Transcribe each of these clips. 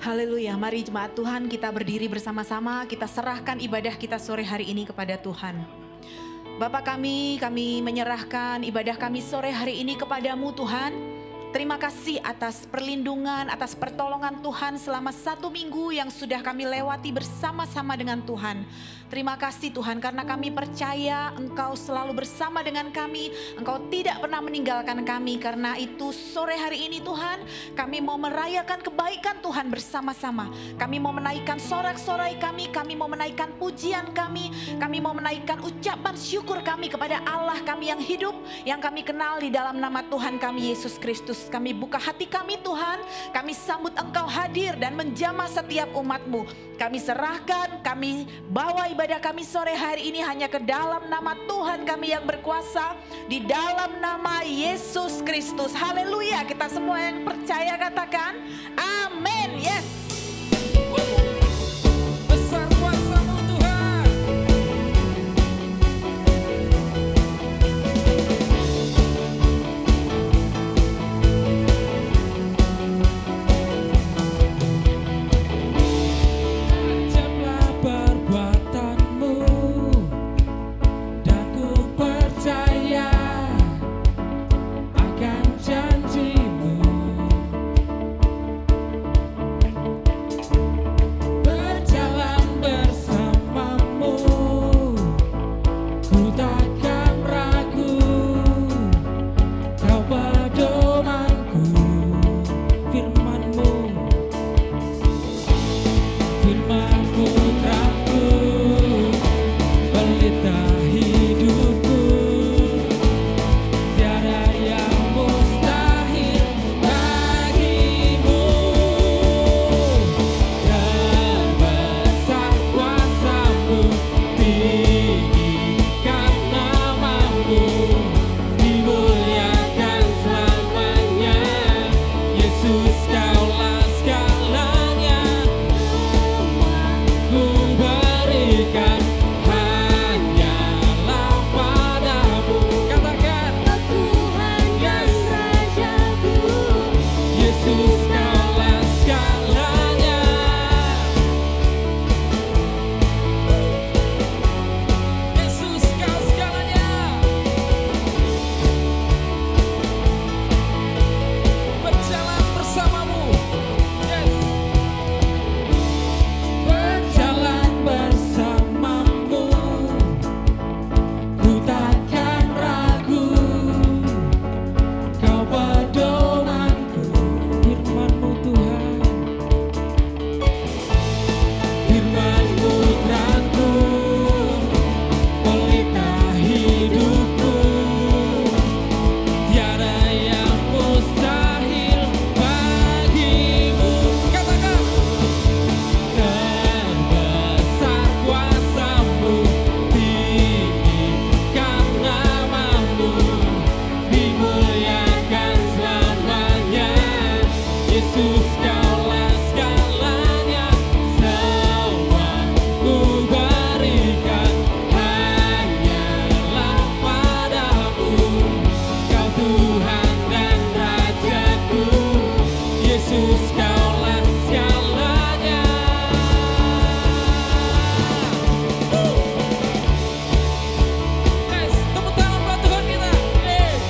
Haleluya, mari jemaat Tuhan kita berdiri bersama-sama, kita serahkan ibadah kita sore hari ini kepada Tuhan. Bapa kami menyerahkan ibadah kami sore hari ini kepadamu Tuhan. Terima kasih atas perlindungan, atas pertolongan Tuhan selama 1 minggu yang sudah kami lewati bersama-sama dengan Tuhan. Terima kasih Tuhan karena kami percaya Engkau selalu bersama dengan kami. Engkau tidak pernah meninggalkan kami. Karena itu sore hari ini Tuhan, kami mau merayakan kebaikan Tuhan bersama-sama. Kami mau menaikkan sorak-sorai kami mau menaikkan pujian kami mau menaikkan ucapan syukur kami kepada Allah kami yang hidup, yang kami kenal di dalam nama Tuhan kami Yesus Kristus. Kami buka hati kami Tuhan, kami sambut Engkau hadir dan menjamah setiap umat-Mu. Kami serahkan, kami bawa ibadah kami sore hari ini hanya ke dalam nama Tuhan kami yang berkuasa, di dalam nama Yesus Kristus. Haleluya, kita semua yang percaya katakan amin. Yes. Besar kuasa-Mu Tuhan. Ajaiblah perbuatan-Mu, dan ku percaya akan janji-Mu. Berjalan bersamamu, ku takkan ragu. Kau pedomanku, firman-Mu, firman putraku, pelita hidupku. Tiada yang mustahil bagimu. Dan besar kuasa-Mu, tinggikan nama-Mu, dimuliakan selamanya. Yesus, Kaulah segalanya. Ku berikan hanyalah padamu. Katakan Tuhan dan Rajaku, Yesus, Kaulah segalanya. Yesus, Kau segalanya. Berjalan bersamamu. Yes. Berjalan bersamamu, ku takkan ragu. Kau pedomanku, firman-Mu Tuhan, firman putraku, pelita hidupku. Tiada yang mustahil bagimu. Katakan. Dan besar kuasa-Mu, tinggikan nama-Mu, dimuliakan selamanya. Yesus, Kaulah segalanya. Semua ku berikan hanyalah padamu. Kau Tuhan dan Rajaku, Yesus, Kaulah segalanya. Guys, tepuk tangan buat Tuhan kita. Yes.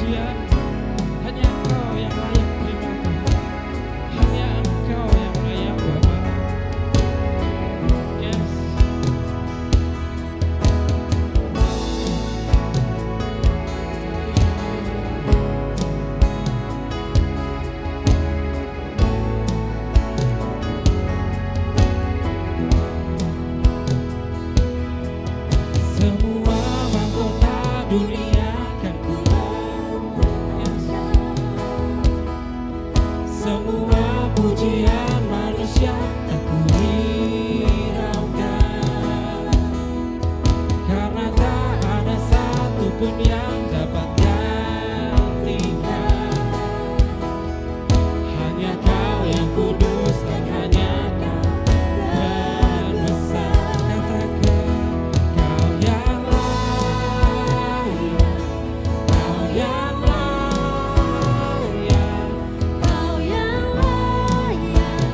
pujian. Hanya Engkau yang layak terima kasih. Hanya Engkau yang layak Bapa. Yes. Semua mahkota dunia kan ku yes. Semua pujian manusia tak ku hiraukan, karena tak ada satupun yang dapat gantikan. Hanya Kau yang kudus dan hanya Kau terbesar. Katakan Kau yang layak, Kau yang layak, Kau yang layak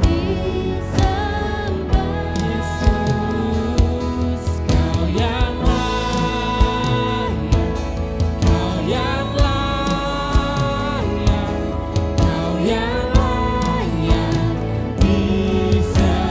disembah. Yesus. Kau yang layak, Kau yang layak, Kau yang layak disembah.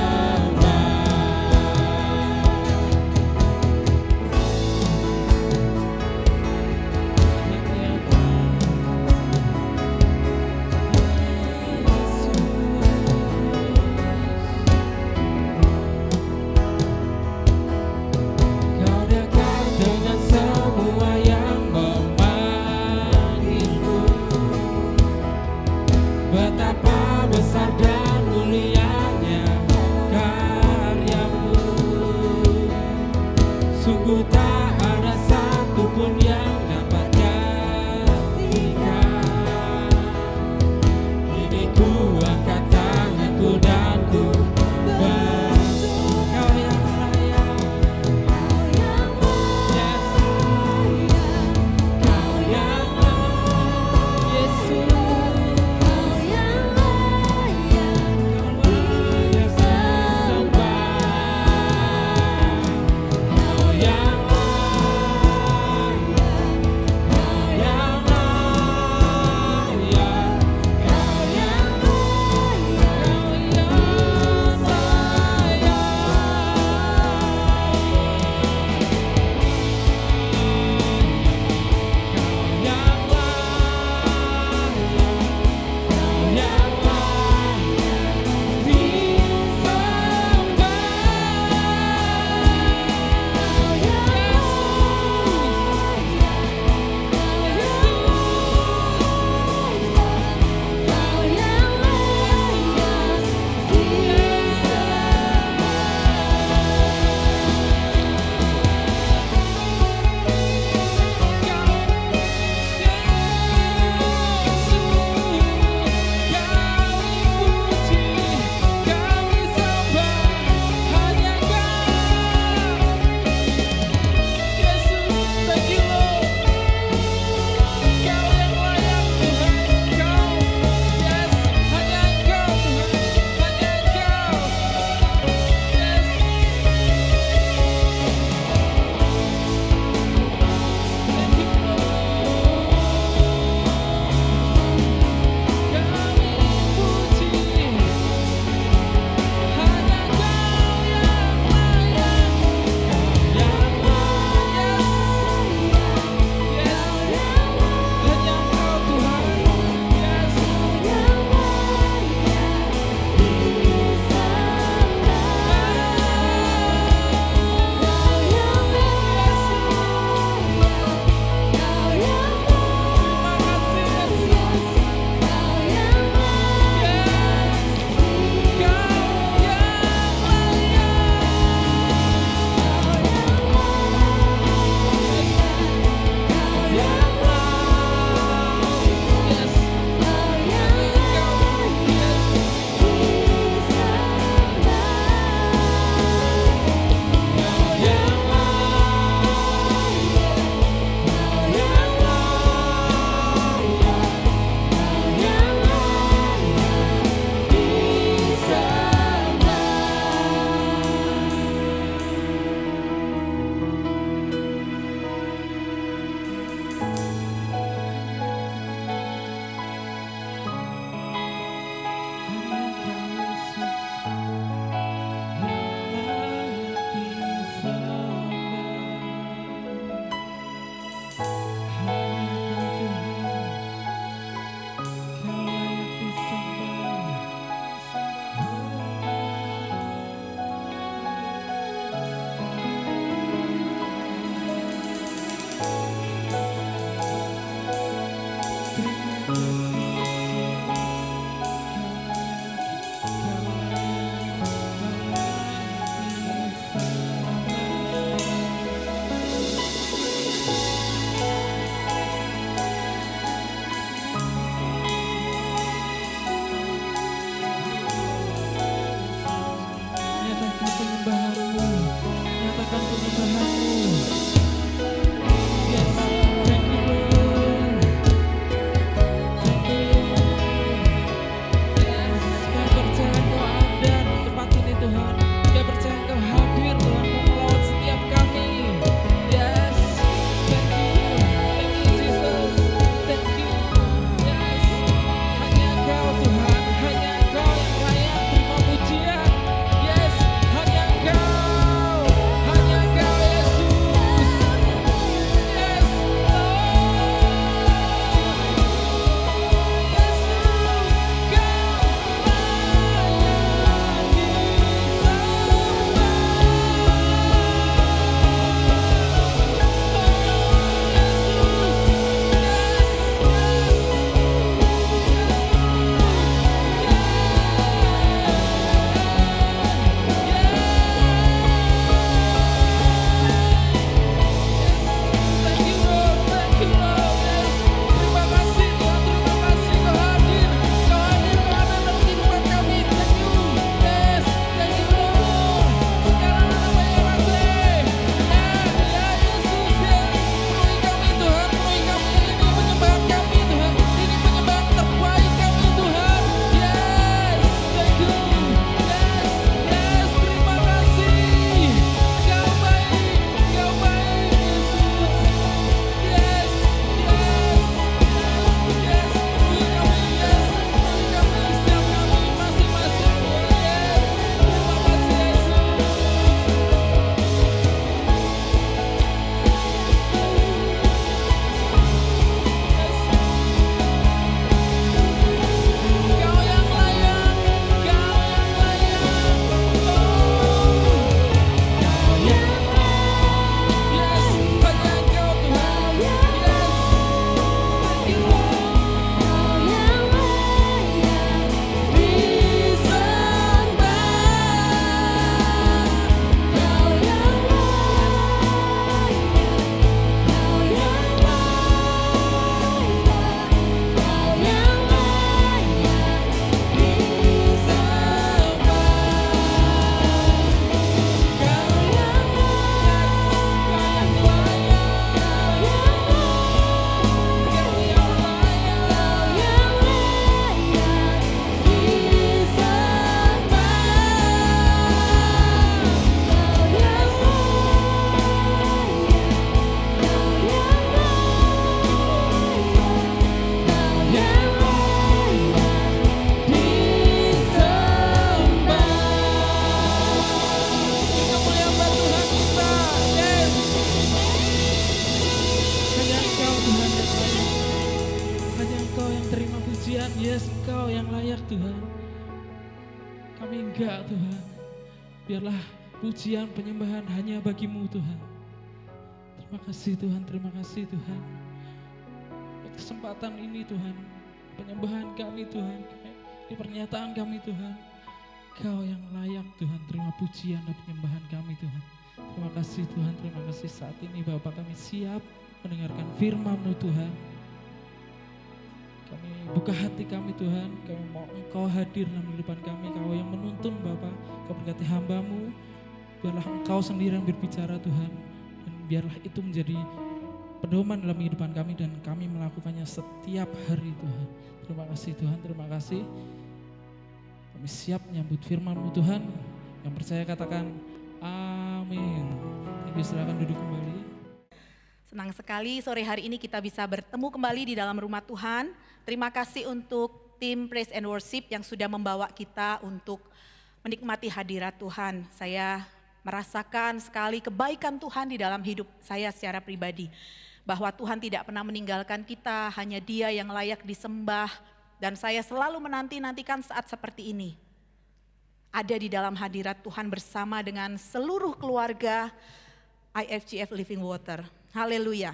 terima pujian. Yes, Engkau yang layak Tuhan. Kami enggak Tuhan. Biarlah pujian penyembahan hanya bagi-Mu Tuhan. Terima kasih Tuhan, terima kasih Tuhan. Buat kesempatan ini Tuhan, penyembahan kami Tuhan, di pernyataan kami Tuhan. Kau yang layak Tuhan, terima pujian dan penyembahan kami Tuhan. Terima kasih Tuhan, terima kasih saat ini Bapak kami siap mendengarkan firman-Mu Tuhan. Kami buka hati kami Tuhan, kami mau Engkau hadir dalam kehidupan kami, Kau yang menuntun Bapak, Kau berkati hamba-Mu, biarlah Engkau sendiri yang berbicara Tuhan, dan biarlah itu menjadi pedoman dalam kehidupan kami dan kami melakukannya setiap hari Tuhan. Terima kasih Tuhan, terima kasih. Kami siap menyambut firman-Mu Tuhan, yang percaya katakan amin. Silakan duduk kembali. Senang sekali sore hari ini kita bisa bertemu kembali di dalam rumah Tuhan. Terima kasih untuk tim Praise and Worship yang sudah membawa kita untuk menikmati hadirat Tuhan. Saya merasakan sekali kebaikan Tuhan di dalam hidup saya secara pribadi. Bahwa Tuhan tidak pernah meninggalkan kita, hanya Dia yang layak disembah. Dan saya selalu menanti-nantikan saat seperti ini. Ada di dalam hadirat Tuhan bersama dengan seluruh keluarga IFGF Living Water. Haleluya.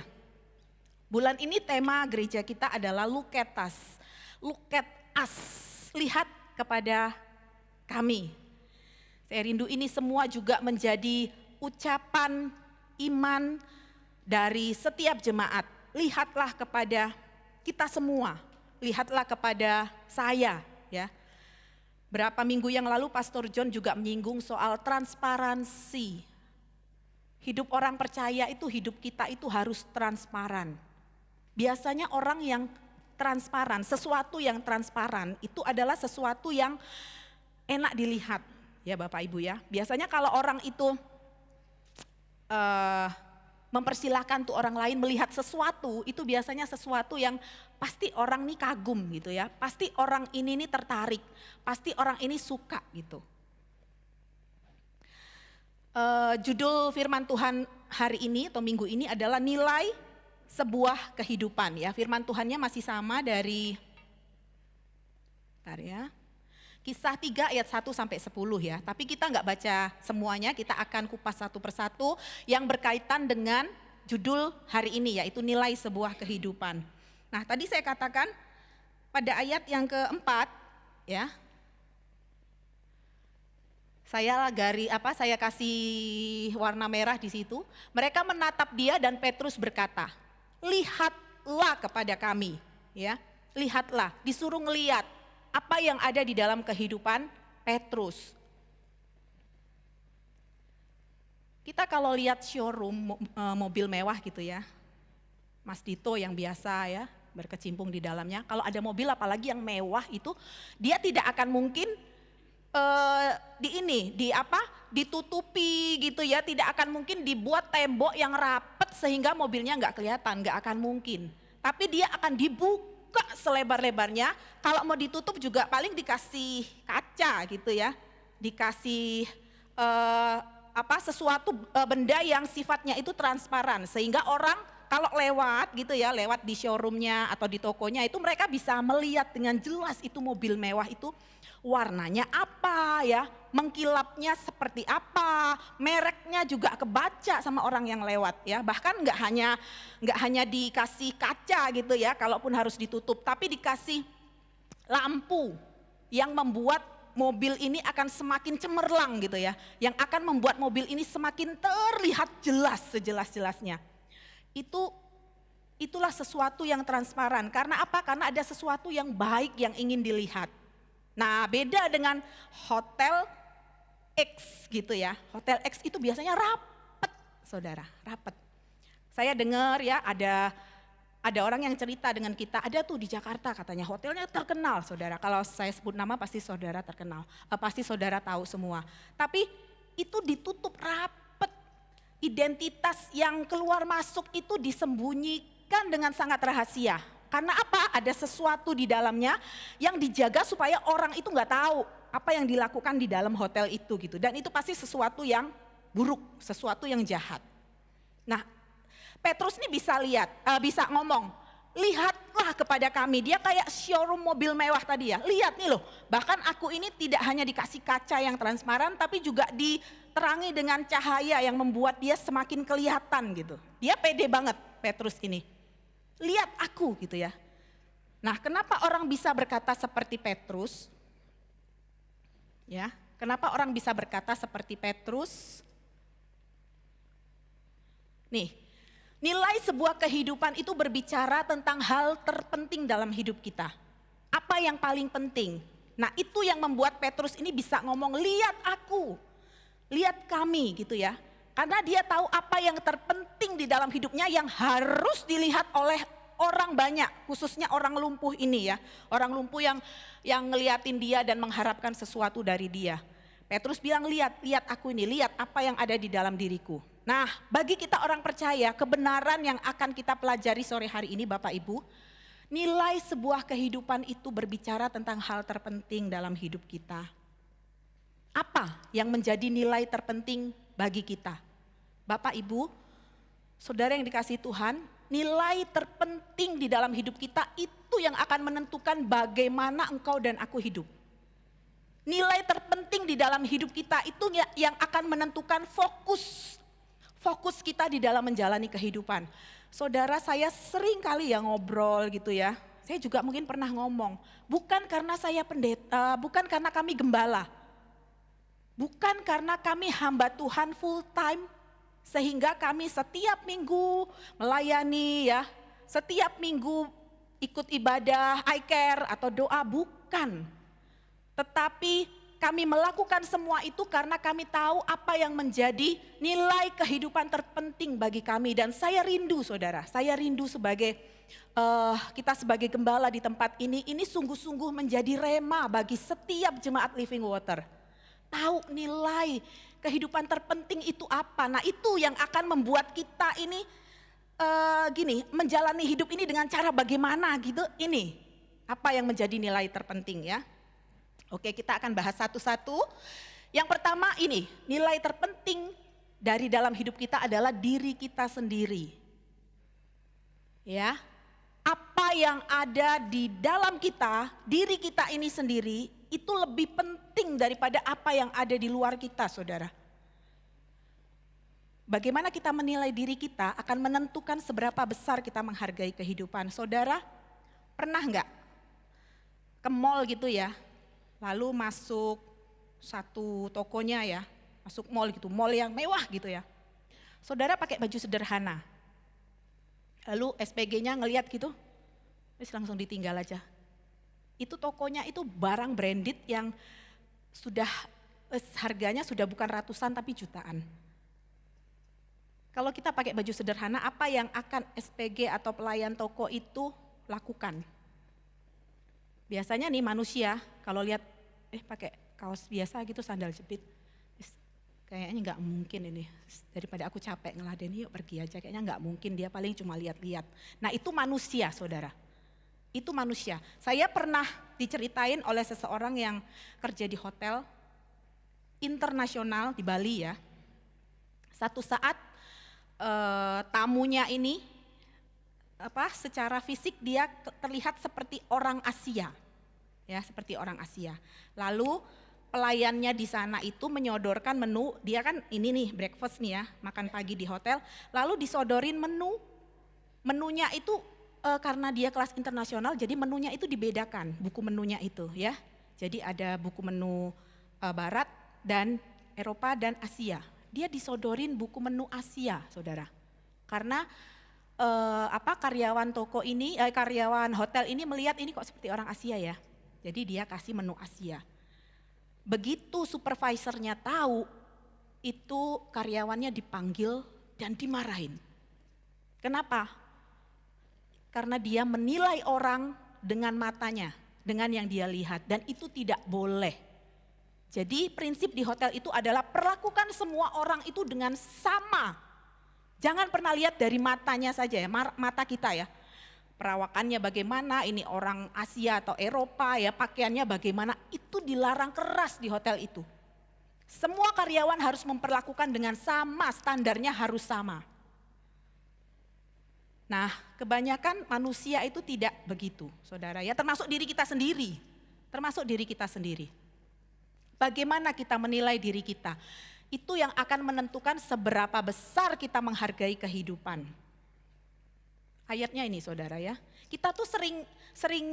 Bulan ini tema gereja kita adalah Look at Us. Look at us. Lihat kepada kami. Saya rindu ini semua juga menjadi ucapan iman dari setiap jemaat. Lihatlah kepada kita semua. Lihatlah kepada saya, ya. Berapa minggu yang lalu Pastor John juga menyinggung soal transparansi. Hidup orang percaya itu, hidup kita itu harus transparan. Biasanya orang yang transparan, sesuatu yang transparan itu adalah sesuatu yang enak dilihat. Ya Bapak Ibu ya, biasanya kalau orang itu mempersilahkan tuh orang lain melihat sesuatu, itu biasanya sesuatu yang pasti orang ini kagum gitu ya. Pasti orang ini nih tertarik, pasti orang ini suka gitu. Judul firman Tuhan hari ini atau minggu ini adalah nilai sebuah kehidupan ya. Firman Tuhannya masih sama dari Kisah 3 ayat 1 sampai 10 ya. Tapi kita nggak baca semuanya, kita akan kupas satu persatu yang berkaitan dengan judul hari ini yaitu nilai sebuah kehidupan. Nah, tadi saya katakan pada ayat yang keempat ya. Saya kasih warna merah di situ. Mereka menatap dia dan Petrus berkata, "Lihatlah kepada kami." Ya, lihatlah, disuruh ngelihat apa yang ada di dalam kehidupan Petrus. Kita kalau lihat showroom mobil mewah gitu ya, Mas Dito yang biasa ya berkecimpung di dalamnya. Kalau ada mobil apalagi yang mewah itu, dia tidak akan mungkin ditutupi gitu ya, tidak akan mungkin dibuat tembok yang rapet sehingga mobilnya nggak kelihatan, nggak akan mungkin. Tapi dia akan dibuka selebar-lebarnya, kalau mau ditutup juga paling dikasih kaca gitu ya, dikasih sesuatu benda yang sifatnya itu transparan sehingga orang kalau lewat gitu ya, lewat di showroomnya atau di tokonya itu mereka bisa melihat dengan jelas itu mobil mewah itu warnanya apa ya, mengkilapnya seperti apa, mereknya juga kebaca sama orang yang lewat ya. Bahkan nggak hanya dikasih kaca gitu ya, kalaupun harus ditutup, tapi dikasih lampu yang membuat mobil ini akan semakin cemerlang gitu ya, yang akan membuat mobil ini semakin terlihat jelas sejelas-jelasnya. Itulah sesuatu yang transparan. Karena apa? Karena ada sesuatu yang baik yang ingin dilihat. Nah, beda dengan Hotel X gitu ya. Hotel X itu biasanya rapet, saudara, rapet. Saya dengar ya ada orang yang cerita dengan kita, ada tuh di Jakarta katanya hotelnya terkenal, saudara. Kalau saya sebut nama pasti saudara terkenal, pasti saudara tahu semua. Tapi itu ditutup rapet, identitas yang keluar masuk itu disembunyikan dengan sangat rahasia. Karena apa? Ada sesuatu di dalamnya yang dijaga supaya orang itu nggak tahu apa yang dilakukan di dalam hotel itu gitu. Dan itu pasti sesuatu yang buruk, sesuatu yang jahat. Nah, Petrus ini bisa ngomong, lihatlah ramah kepada kami. Dia kayak showroom mobil mewah tadi ya. Lihat nih loh, bahkan aku ini tidak hanya dikasih kaca yang transparan, tapi juga diterangi dengan cahaya yang membuat dia semakin kelihatan gitu. Dia pede banget Petrus ini. Lihat aku gitu ya. Nah, kenapa orang bisa berkata seperti Petrus? Ya, kenapa orang bisa berkata seperti Petrus? Nih, nilai sebuah kehidupan itu berbicara tentang hal terpenting dalam hidup kita. Apa yang paling penting? Nah, itu yang membuat Petrus ini bisa ngomong, lihat aku, lihat kami gitu ya. Karena dia tahu apa yang terpenting di dalam hidupnya yang harus dilihat oleh orang banyak, khususnya orang lumpuh ini ya. Orang lumpuh yang ngeliatin dia dan mengharapkan sesuatu dari dia. Petrus bilang, lihat aku ini, lihat apa yang ada di dalam diriku. Nah, bagi kita orang percaya, kebenaran yang akan kita pelajari sore hari ini Bapak Ibu, nilai sebuah kehidupan itu berbicara tentang hal terpenting dalam hidup kita. Apa yang menjadi nilai terpenting bagi kita? Bapak Ibu, saudara yang dikasihi Tuhan, nilai terpenting di dalam hidup kita itu yang akan menentukan bagaimana engkau dan aku hidup. Nilai terpenting di dalam hidup kita itu yang akan menentukan fokus kita di dalam menjalani kehidupan. Saudara, saya sering kali ya ngobrol gitu ya. Saya juga mungkin pernah ngomong, bukan karena saya pendeta, bukan karena kami gembala. Bukan karena kami hamba Tuhan full time, sehingga kami setiap minggu melayani ya. Setiap minggu ikut ibadah, I care atau doa, bukan. Tetapi kami melakukan semua itu karena kami tahu apa yang menjadi nilai kehidupan terpenting bagi kami. Dan saya rindu saudara, saya rindu kita sebagai gembala di tempat ini sungguh-sungguh menjadi rema bagi setiap jemaat Living Water. Tahu nilai kehidupan terpenting itu apa. Nah, itu yang akan membuat kita ini menjalani hidup ini dengan cara bagaimana gitu. Ini apa yang menjadi nilai terpenting ya. Oke, kita akan bahas satu-satu. Yang pertama ini, nilai terpenting dari dalam hidup kita adalah diri kita sendiri. Ya, apa yang ada di dalam kita, diri kita ini sendiri, itu lebih penting daripada apa yang ada di luar kita, saudara. Bagaimana kita menilai diri kita akan menentukan seberapa besar kita menghargai kehidupan. Saudara, pernah enggak ke mall gitu ya? Lalu masuk satu tokonya ya, masuk mall gitu, mall yang mewah gitu ya. Saudara pakai baju sederhana, lalu SPG-nya ngelihat gitu, terus langsung ditinggal aja. Itu tokonya itu barang branded yang sudah harganya sudah bukan ratusan tapi jutaan. Kalau kita pakai baju sederhana, apa yang akan SPG atau pelayan toko itu lakukan? Biasanya nih manusia kalau lihat pakai kaos biasa gitu, sandal jepit, kayaknya nggak mungkin ini, daripada aku capek ngeladenin, yuk pergi aja, kayaknya nggak mungkin, dia paling cuma lihat-lihat. Nah, itu manusia saudara, itu manusia. Saya pernah diceritain oleh seseorang yang kerja di hotel internasional di Bali ya. Satu saat tamunya ini secara fisik dia terlihat seperti orang Asia. Ya, seperti orang Asia. Lalu pelayannya di sana itu menyodorkan menu, dia kan ini nih breakfast nih ya, makan pagi di hotel, lalu disodorin menu. Menunya itu karena dia kelas internasional, jadi menunya itu dibedakan, buku menunya itu ya. Jadi ada buku menu Barat dan Eropa dan Asia. Dia disodorin buku menu Asia, saudara. Karena karyawan toko ini, karyawan hotel ini melihat ini kok seperti orang Asia ya. Jadi dia kasih menu Asia. Begitu supervisornya tahu, itu karyawannya dipanggil dan dimarahin. Kenapa? Karena dia menilai orang dengan matanya, dengan yang dia lihat, dan itu tidak boleh. Jadi prinsip di hotel itu adalah perlakukan semua orang itu dengan sama. Jangan pernah lihat dari matanya saja ya, mata kita ya. Perawakannya bagaimana, ini orang Asia atau Eropa ya, pakaiannya bagaimana, itu dilarang keras di hotel itu. Semua karyawan harus memperlakukan dengan sama, standarnya harus sama. Nah, kebanyakan manusia itu tidak begitu, saudara ya, termasuk diri kita sendiri. Termasuk diri kita sendiri. Bagaimana kita menilai diri kita? Itu yang akan menentukan seberapa besar kita menghargai kehidupan. Ayatnya ini saudara ya. Kita tuh sering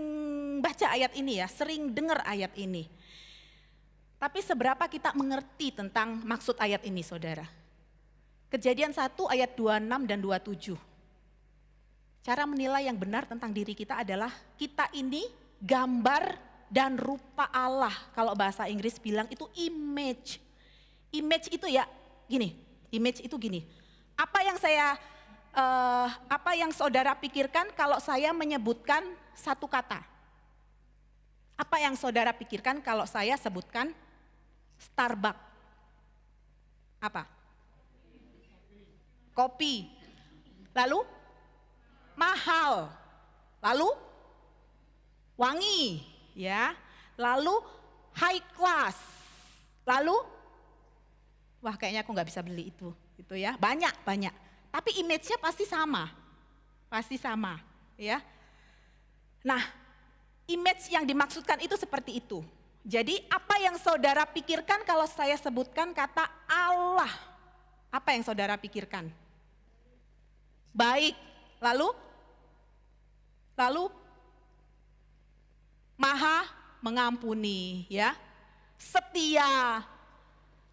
baca ayat ini ya, sering dengar ayat ini. Tapi seberapa kita mengerti tentang maksud ayat ini saudara? Kejadian 1 ayat 26 dan 27. Cara menilai yang benar tentang diri kita adalah kita ini gambar dan rupa Allah. Kalau bahasa Inggris bilang itu image. Image itu ya gini, image itu gini. Apa yang saudara pikirkan kalau saya menyebutkan satu kata? Apa yang saudara pikirkan kalau saya sebutkan Starbucks? Apa? Kopi. Lalu? Mahal. Lalu? Wangi. Ya. Lalu? High class. Lalu? Wah kayaknya aku gak bisa beli itu. Gitu ya. Banyak. Tapi image-nya pasti sama. Pasti sama. Ya. Nah, image yang dimaksudkan itu seperti itu. Jadi apa yang saudara pikirkan kalau saya sebutkan kata Allah? Apa yang saudara pikirkan? Baik. Lalu Maha mengampuni, ya. Setia.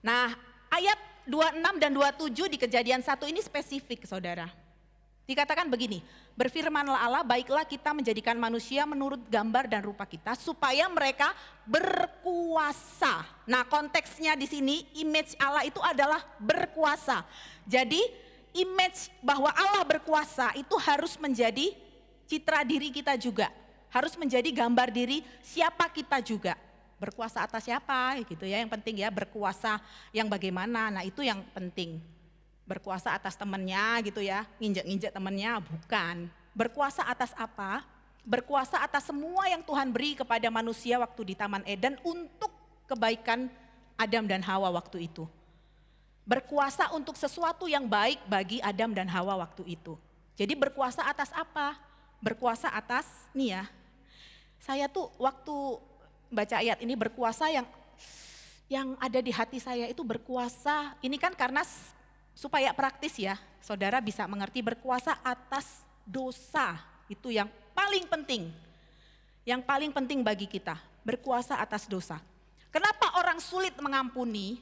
Nah, ayat 26 dan 27 di Kejadian 1 ini spesifik, saudara. Dikatakan begini, berfirmanlah Allah, baiklah kita menjadikan manusia menurut gambar dan rupa kita supaya mereka berkuasa. Nah, konteksnya di sini image Allah itu adalah berkuasa. Jadi, image bahwa Allah berkuasa itu harus menjadi citra diri kita juga. Harus menjadi gambar diri siapa kita juga. Berkuasa atas siapa gitu ya, yang penting ya berkuasa yang bagaimana, nah itu yang penting. Berkuasa atas temannya gitu ya, nginjek-nginjek temannya, bukan. Berkuasa atas apa? Berkuasa atas semua yang Tuhan beri kepada manusia waktu di Taman Eden untuk kebaikan Adam dan Hawa waktu itu. Berkuasa untuk sesuatu yang baik bagi Adam dan Hawa waktu itu. Jadi berkuasa atas apa? Berkuasa atas, nih ya, saya tuh waktu baca ayat ini berkuasa yang ada di hati saya itu berkuasa, ini kan karena supaya praktis ya, saudara bisa mengerti berkuasa atas dosa, itu yang paling penting. Yang paling penting bagi kita, berkuasa atas dosa. Kenapa orang sulit mengampuni?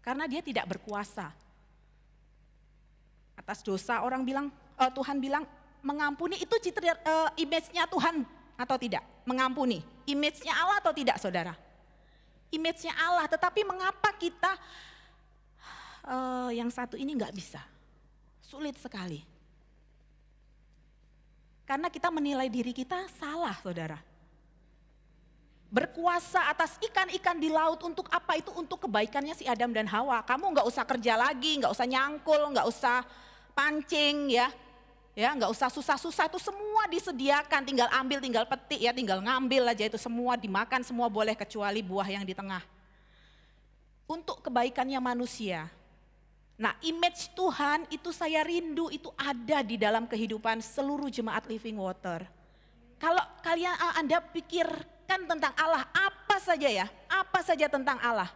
Karena dia tidak berkuasa. Atas dosa orang bilang, Tuhan bilang mengampuni itu citra image-nya Tuhan atau tidak? Mengampuni, image-nya Allah atau tidak saudara? Image-nya Allah, tetapi mengapa kita yang satu ini nggak bisa? Sulit sekali. Karena kita menilai diri kita salah saudara. Berkuasa atas ikan-ikan di laut untuk apa? Itu untuk kebaikannya si Adam dan Hawa. Kamu nggak usah kerja lagi, nggak usah nyangkul, nggak usah pancing ya. Ya, nggak usah susah-susah, itu semua disediakan, tinggal ambil, tinggal petik ya, tinggal ngambil aja, itu semua dimakan, semua boleh kecuali buah yang di tengah. Untuk kebaikannya manusia. Nah, image Tuhan itu saya rindu itu ada di dalam kehidupan seluruh jemaat Living Water. Kalau Anda pikirkan tentang Allah, apa saja ya, apa saja tentang Allah.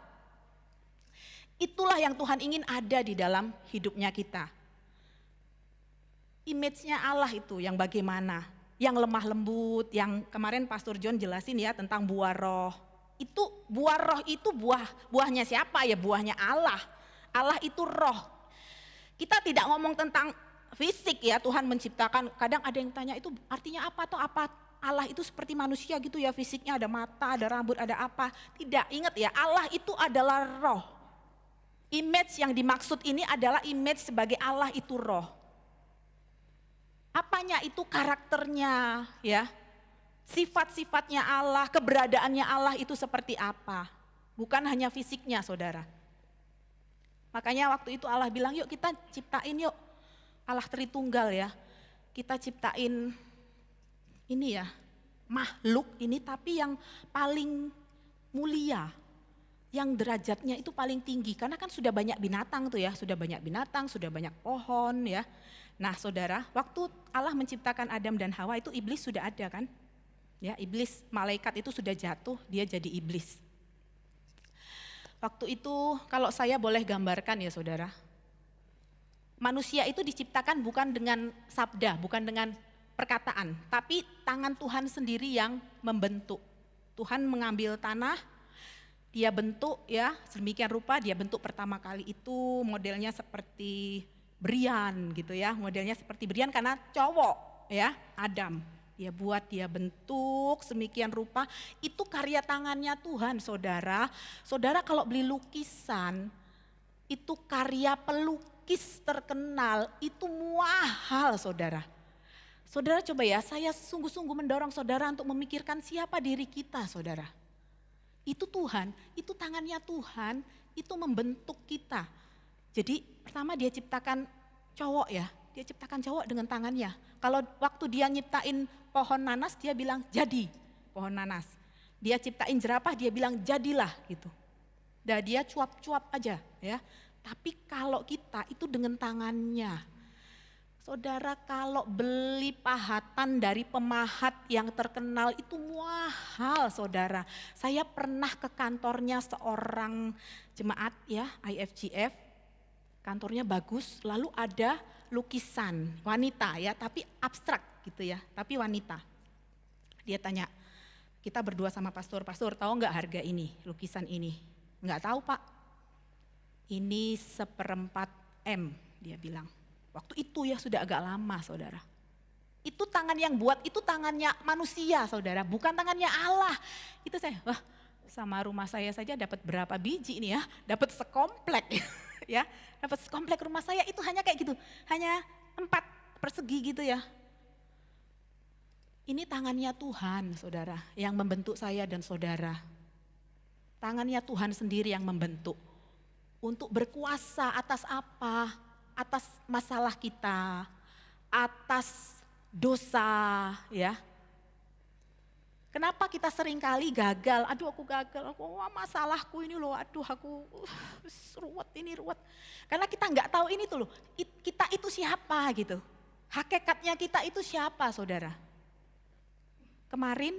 Itulah yang Tuhan ingin ada di dalam hidupnya kita. Image-nya Allah itu yang bagaimana, yang lemah lembut, yang kemarin Pastor John jelasin ya tentang buah roh. Itu buah roh itu buahnya siapa ya? Buahnya Allah. Allah itu roh. Kita tidak ngomong tentang fisik ya, Tuhan menciptakan. Kadang ada yang tanya itu artinya apa atau apa? Allah itu seperti manusia gitu ya, fisiknya ada mata, ada rambut, ada apa. Tidak, ingat ya, Allah itu adalah roh. Image yang dimaksud ini adalah image sebagai Allah itu roh. Apanya itu karakternya ya, sifat-sifatnya Allah, keberadaannya Allah itu seperti apa. Bukan hanya fisiknya saudara. Makanya waktu itu Allah bilang yuk kita ciptain yuk, Allah Tritunggal ya. Kita ciptain ini ya, makhluk ini tapi yang paling mulia. Yang derajatnya itu paling tinggi, karena kan sudah banyak binatang tuh ya, sudah banyak binatang, sudah banyak pohon ya. Nah saudara, waktu Allah menciptakan Adam dan Hawa itu iblis sudah ada kan? Ya, iblis, malaikat itu sudah jatuh, dia jadi iblis. Waktu itu kalau saya boleh gambarkan ya saudara, manusia itu diciptakan bukan dengan sabda, bukan dengan perkataan, tapi tangan Tuhan sendiri yang membentuk. Tuhan mengambil tanah, dia bentuk ya, sedemikian rupa dia bentuk pertama kali itu modelnya seperti berian gitu ya, modelnya seperti berian karena cowok ya, Adam. Dia buat, dia bentuk sedemikian rupa, itu karya tangannya Tuhan saudara. Saudara kalau beli lukisan, itu karya pelukis terkenal, itu mahal saudara. Saudara coba ya, saya sungguh-sungguh mendorong saudara untuk memikirkan siapa diri kita saudara. Itu Tuhan, itu tangannya Tuhan, itu membentuk kita. Jadi pertama dia ciptakan cowok ya, dia ciptakan cowok dengan tangannya. Kalau waktu dia nyiptain pohon nanas, dia bilang jadi pohon nanas. Dia ciptain jerapah, dia bilang jadilah gitu. Dan dia cuap-cuap aja ya. Tapi kalau kita itu dengan tangannya. Saudara kalau beli pahatan dari pemahat yang terkenal itu mahal saudara. Saya pernah ke kantornya seorang jemaat ya, IFGF. Kantornya bagus, lalu ada lukisan wanita ya, tapi abstrak gitu ya, tapi wanita. Dia tanya, kita berdua sama pastor tahu nggak harga ini, lukisan ini? Nggak tahu pak, ini 1/4 M dia bilang. Waktu itu ya sudah agak lama saudara. Itu tangan yang buat, itu tangannya manusia saudara, bukan tangannya Allah. Itu saya, wah sama rumah saya saja dapat berapa biji ini ya, dapat sekomplek ya, dapat sekomplek rumah saya itu hanya kayak gitu, hanya 4 persegi gitu ya. Ini tangannya Tuhan saudara yang membentuk saya dan saudara. Tangannya Tuhan sendiri yang membentuk. Untuk berkuasa atas apa? Atas masalah kita, atas dosa ya. Kenapa kita seringkali gagal, aduh aku gagal, masalahku ini loh, aduh aku ruwet. Karena kita nggak tahu ini tuh loh, kita itu siapa gitu. Hakikatnya kita itu siapa saudara. Kemarin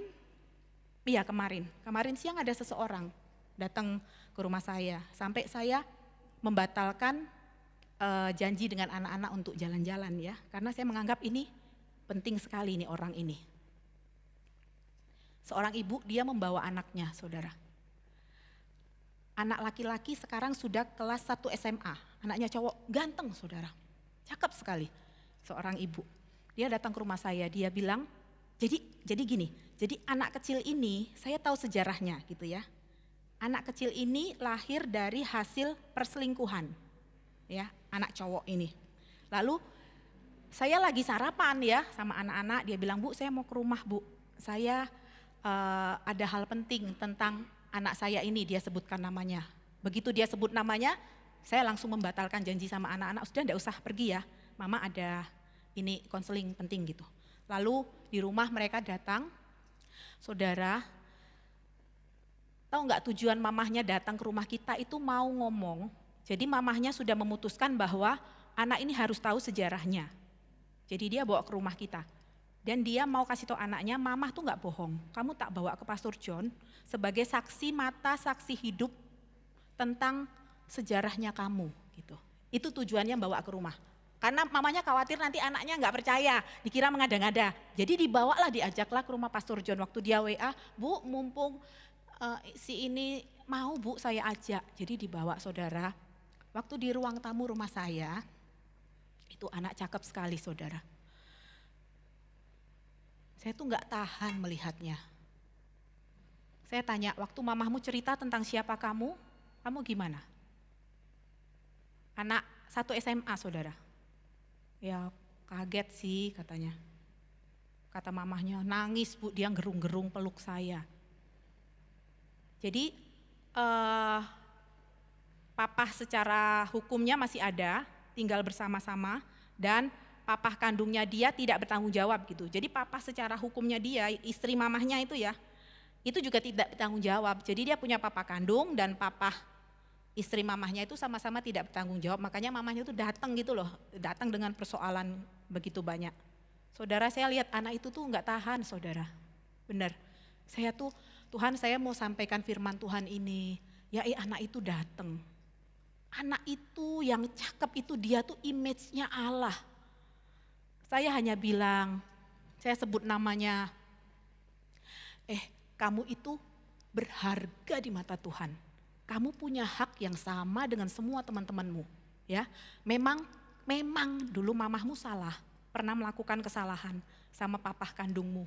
siang ada seseorang datang ke rumah saya, sampai saya membatalkan janji dengan anak-anak untuk jalan-jalan ya. Karena saya menganggap ini penting sekali nih orang ini. Seorang ibu dia membawa anaknya saudara. Anak laki-laki sekarang sudah kelas 1 SMA. Anaknya cowok ganteng saudara. Cakep sekali seorang ibu. Dia datang ke rumah saya, dia bilang, jadi gini, jadi anak kecil ini saya tahu sejarahnya gitu ya. Anak kecil ini lahir dari hasil perselingkuhan ya, anak cowok ini. Lalu saya lagi sarapan ya sama anak-anak, dia bilang, Bu saya mau ke rumah Bu, saya ada hal penting tentang anak saya ini, dia sebutkan namanya. Begitu dia sebut namanya, saya langsung membatalkan janji sama anak-anak, sudah enggak usah pergi ya, mama ada ini konseling penting gitu. Lalu di rumah mereka datang, saudara, tahu enggak tujuan mamahnya datang ke rumah kita itu mau ngomong, jadi mamahnya sudah memutuskan bahwa anak ini harus tahu sejarahnya. Jadi dia bawa ke rumah kita. Dan dia mau kasih tahu anaknya, mamah tuh nggak bohong. Kamu tak bawa ke Pastor John sebagai saksi mata, saksi hidup tentang sejarahnya kamu gitu. Itu tujuannya bawa ke rumah. Karena mamanya khawatir nanti anaknya nggak percaya, dikira mengada-ngada. Jadi dibawalah, diajaklah ke rumah Pastor John. Waktu dia WA, Bu mumpung si ini mau Bu saya ajak. Jadi dibawa saudara. Waktu di ruang tamu rumah saya, itu anak cakep sekali saudara. Saya tuh nggak tahan melihatnya. Saya tanya, waktu mamahmu cerita tentang siapa kamu gimana? Anak 1 SMA saudara. Ya kaget sih katanya. Kata mamahnya, nangis Bu, dia gerung-gerung peluk saya. Jadi papa secara hukumnya masih ada, tinggal bersama-sama, dan papa kandungnya dia tidak bertanggung jawab gitu. Jadi papa secara hukumnya dia, istri mamahnya itu ya, itu juga tidak bertanggung jawab. Jadi dia punya papa kandung dan papa istri mamahnya itu sama-sama tidak bertanggung jawab, makanya mamahnya itu datang gitu loh, datang dengan persoalan begitu banyak. Saudara, saya lihat anak itu tuh nggak tahan, saudara. Benar, saya tuh, Tuhan, saya mau sampaikan firman Tuhan ini. Ya anak itu datang. Anak itu yang cakep itu, dia tuh image-nya Allah. Saya hanya bilang, saya sebut namanya, kamu itu berharga di mata Tuhan. Kamu punya hak yang sama dengan semua teman-temanmu. Ya, memang dulu mamahmu salah, pernah melakukan kesalahan sama papah kandungmu.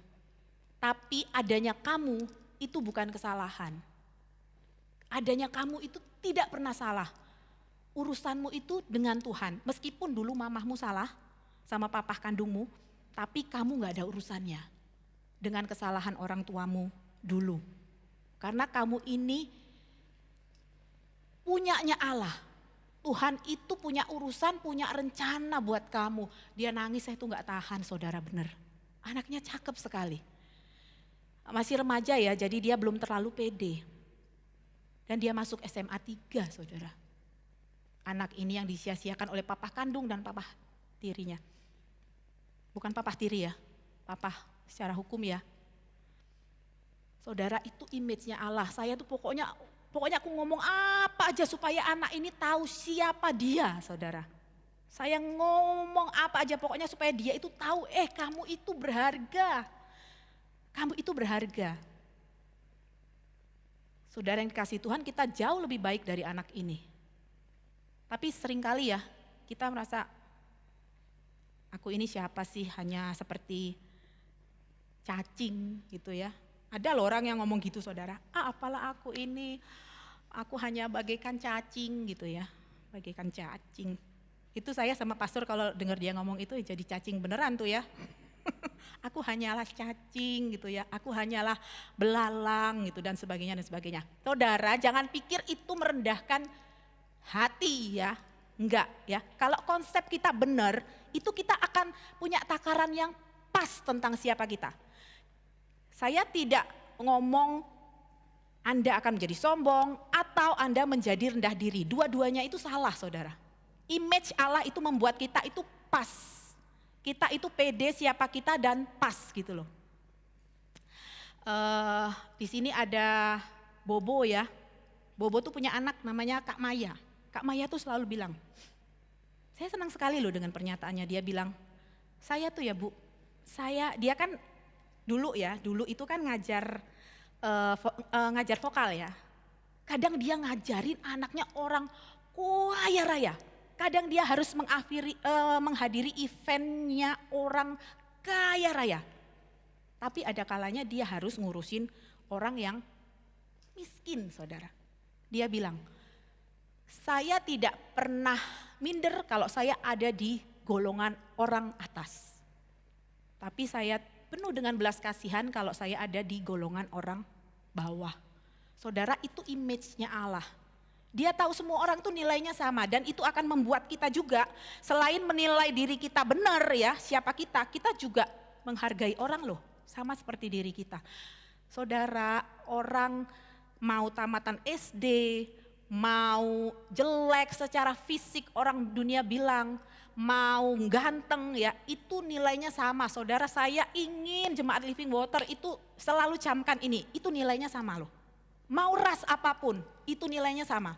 Tapi adanya kamu itu bukan kesalahan. Adanya kamu itu tidak pernah salah. Urusanmu itu dengan Tuhan. Meskipun dulu mamahmu salah sama papah kandungmu, tapi kamu gak ada urusannya dengan kesalahan orang tuamu dulu. Karena kamu ini punyanya Allah. Tuhan itu punya urusan, punya rencana buat kamu. Dia nangis, saya tuh gak tahan, saudara, bener. Anaknya cakep sekali. Masih remaja ya, jadi dia belum terlalu pede. Dan dia masuk SMA 3, saudara. Anak ini yang disia-siakan oleh papah kandung dan papah tirinya. Bukan papah tiri ya, papah secara hukum ya. Saudara, itu image-nya Allah. Saya tuh pokoknya aku ngomong apa aja supaya anak ini tahu siapa dia, saudara. Saya ngomong apa aja pokoknya supaya dia itu tahu, kamu itu berharga. Kamu itu berharga. Saudara yang dikasihi Tuhan, kita jauh lebih baik dari anak ini. Tapi seringkali ya, kita merasa, aku ini siapa sih, hanya seperti cacing gitu ya. Ada loh orang yang ngomong gitu, saudara. Apalah aku ini, aku hanya bagaikan cacing gitu ya. Bagaikan cacing. Itu saya sama pastor kalau dengar dia ngomong itu jadi cacing beneran tuh ya. Aku hanyalah cacing gitu ya, aku hanyalah belalang gitu dan sebagainya dan sebagainya. Saudara, jangan pikir itu merendahkan hati ya, enggak ya. Kalau konsep kita benar, itu kita akan punya takaran yang pas tentang siapa kita. Saya tidak ngomong Anda akan menjadi sombong atau Anda menjadi rendah diri. Dua-duanya itu salah, saudara. Image Allah itu membuat kita itu pas. Kita itu pede siapa kita dan pas gitu loh. Di sini ada Bobo ya. Bobo tuh punya anak namanya Kak Maya. Kak Maya tuh selalu bilang, saya senang sekali loh dengan pernyataannya. Dia bilang, saya tuh ya Bu, dia kan dulu itu kan ngajar vokal ya. Kadang dia ngajarin anaknya orang kaya raya. Kadang dia harus menghadiri eventnya orang kaya raya. Tapi ada kalanya dia harus ngurusin orang yang miskin, saudara. Dia bilang, saya tidak pernah minder kalau saya ada di golongan orang atas. Tapi saya penuh dengan belas kasihan kalau saya ada di golongan orang bawah. Saudara, itu image-nya Allah. Dia tahu semua orang tuh nilainya sama dan itu akan membuat kita juga selain menilai diri kita benar ya, siapa kita juga menghargai orang loh, sama seperti diri kita. Saudara, orang mau tamatan SD, mau jelek secara fisik orang dunia bilang, mau ganteng ya, itu nilainya sama. Saudara, saya ingin Jemaat Living Water itu selalu camkan ini, itu nilainya sama loh. Mau ras apapun, itu nilainya sama.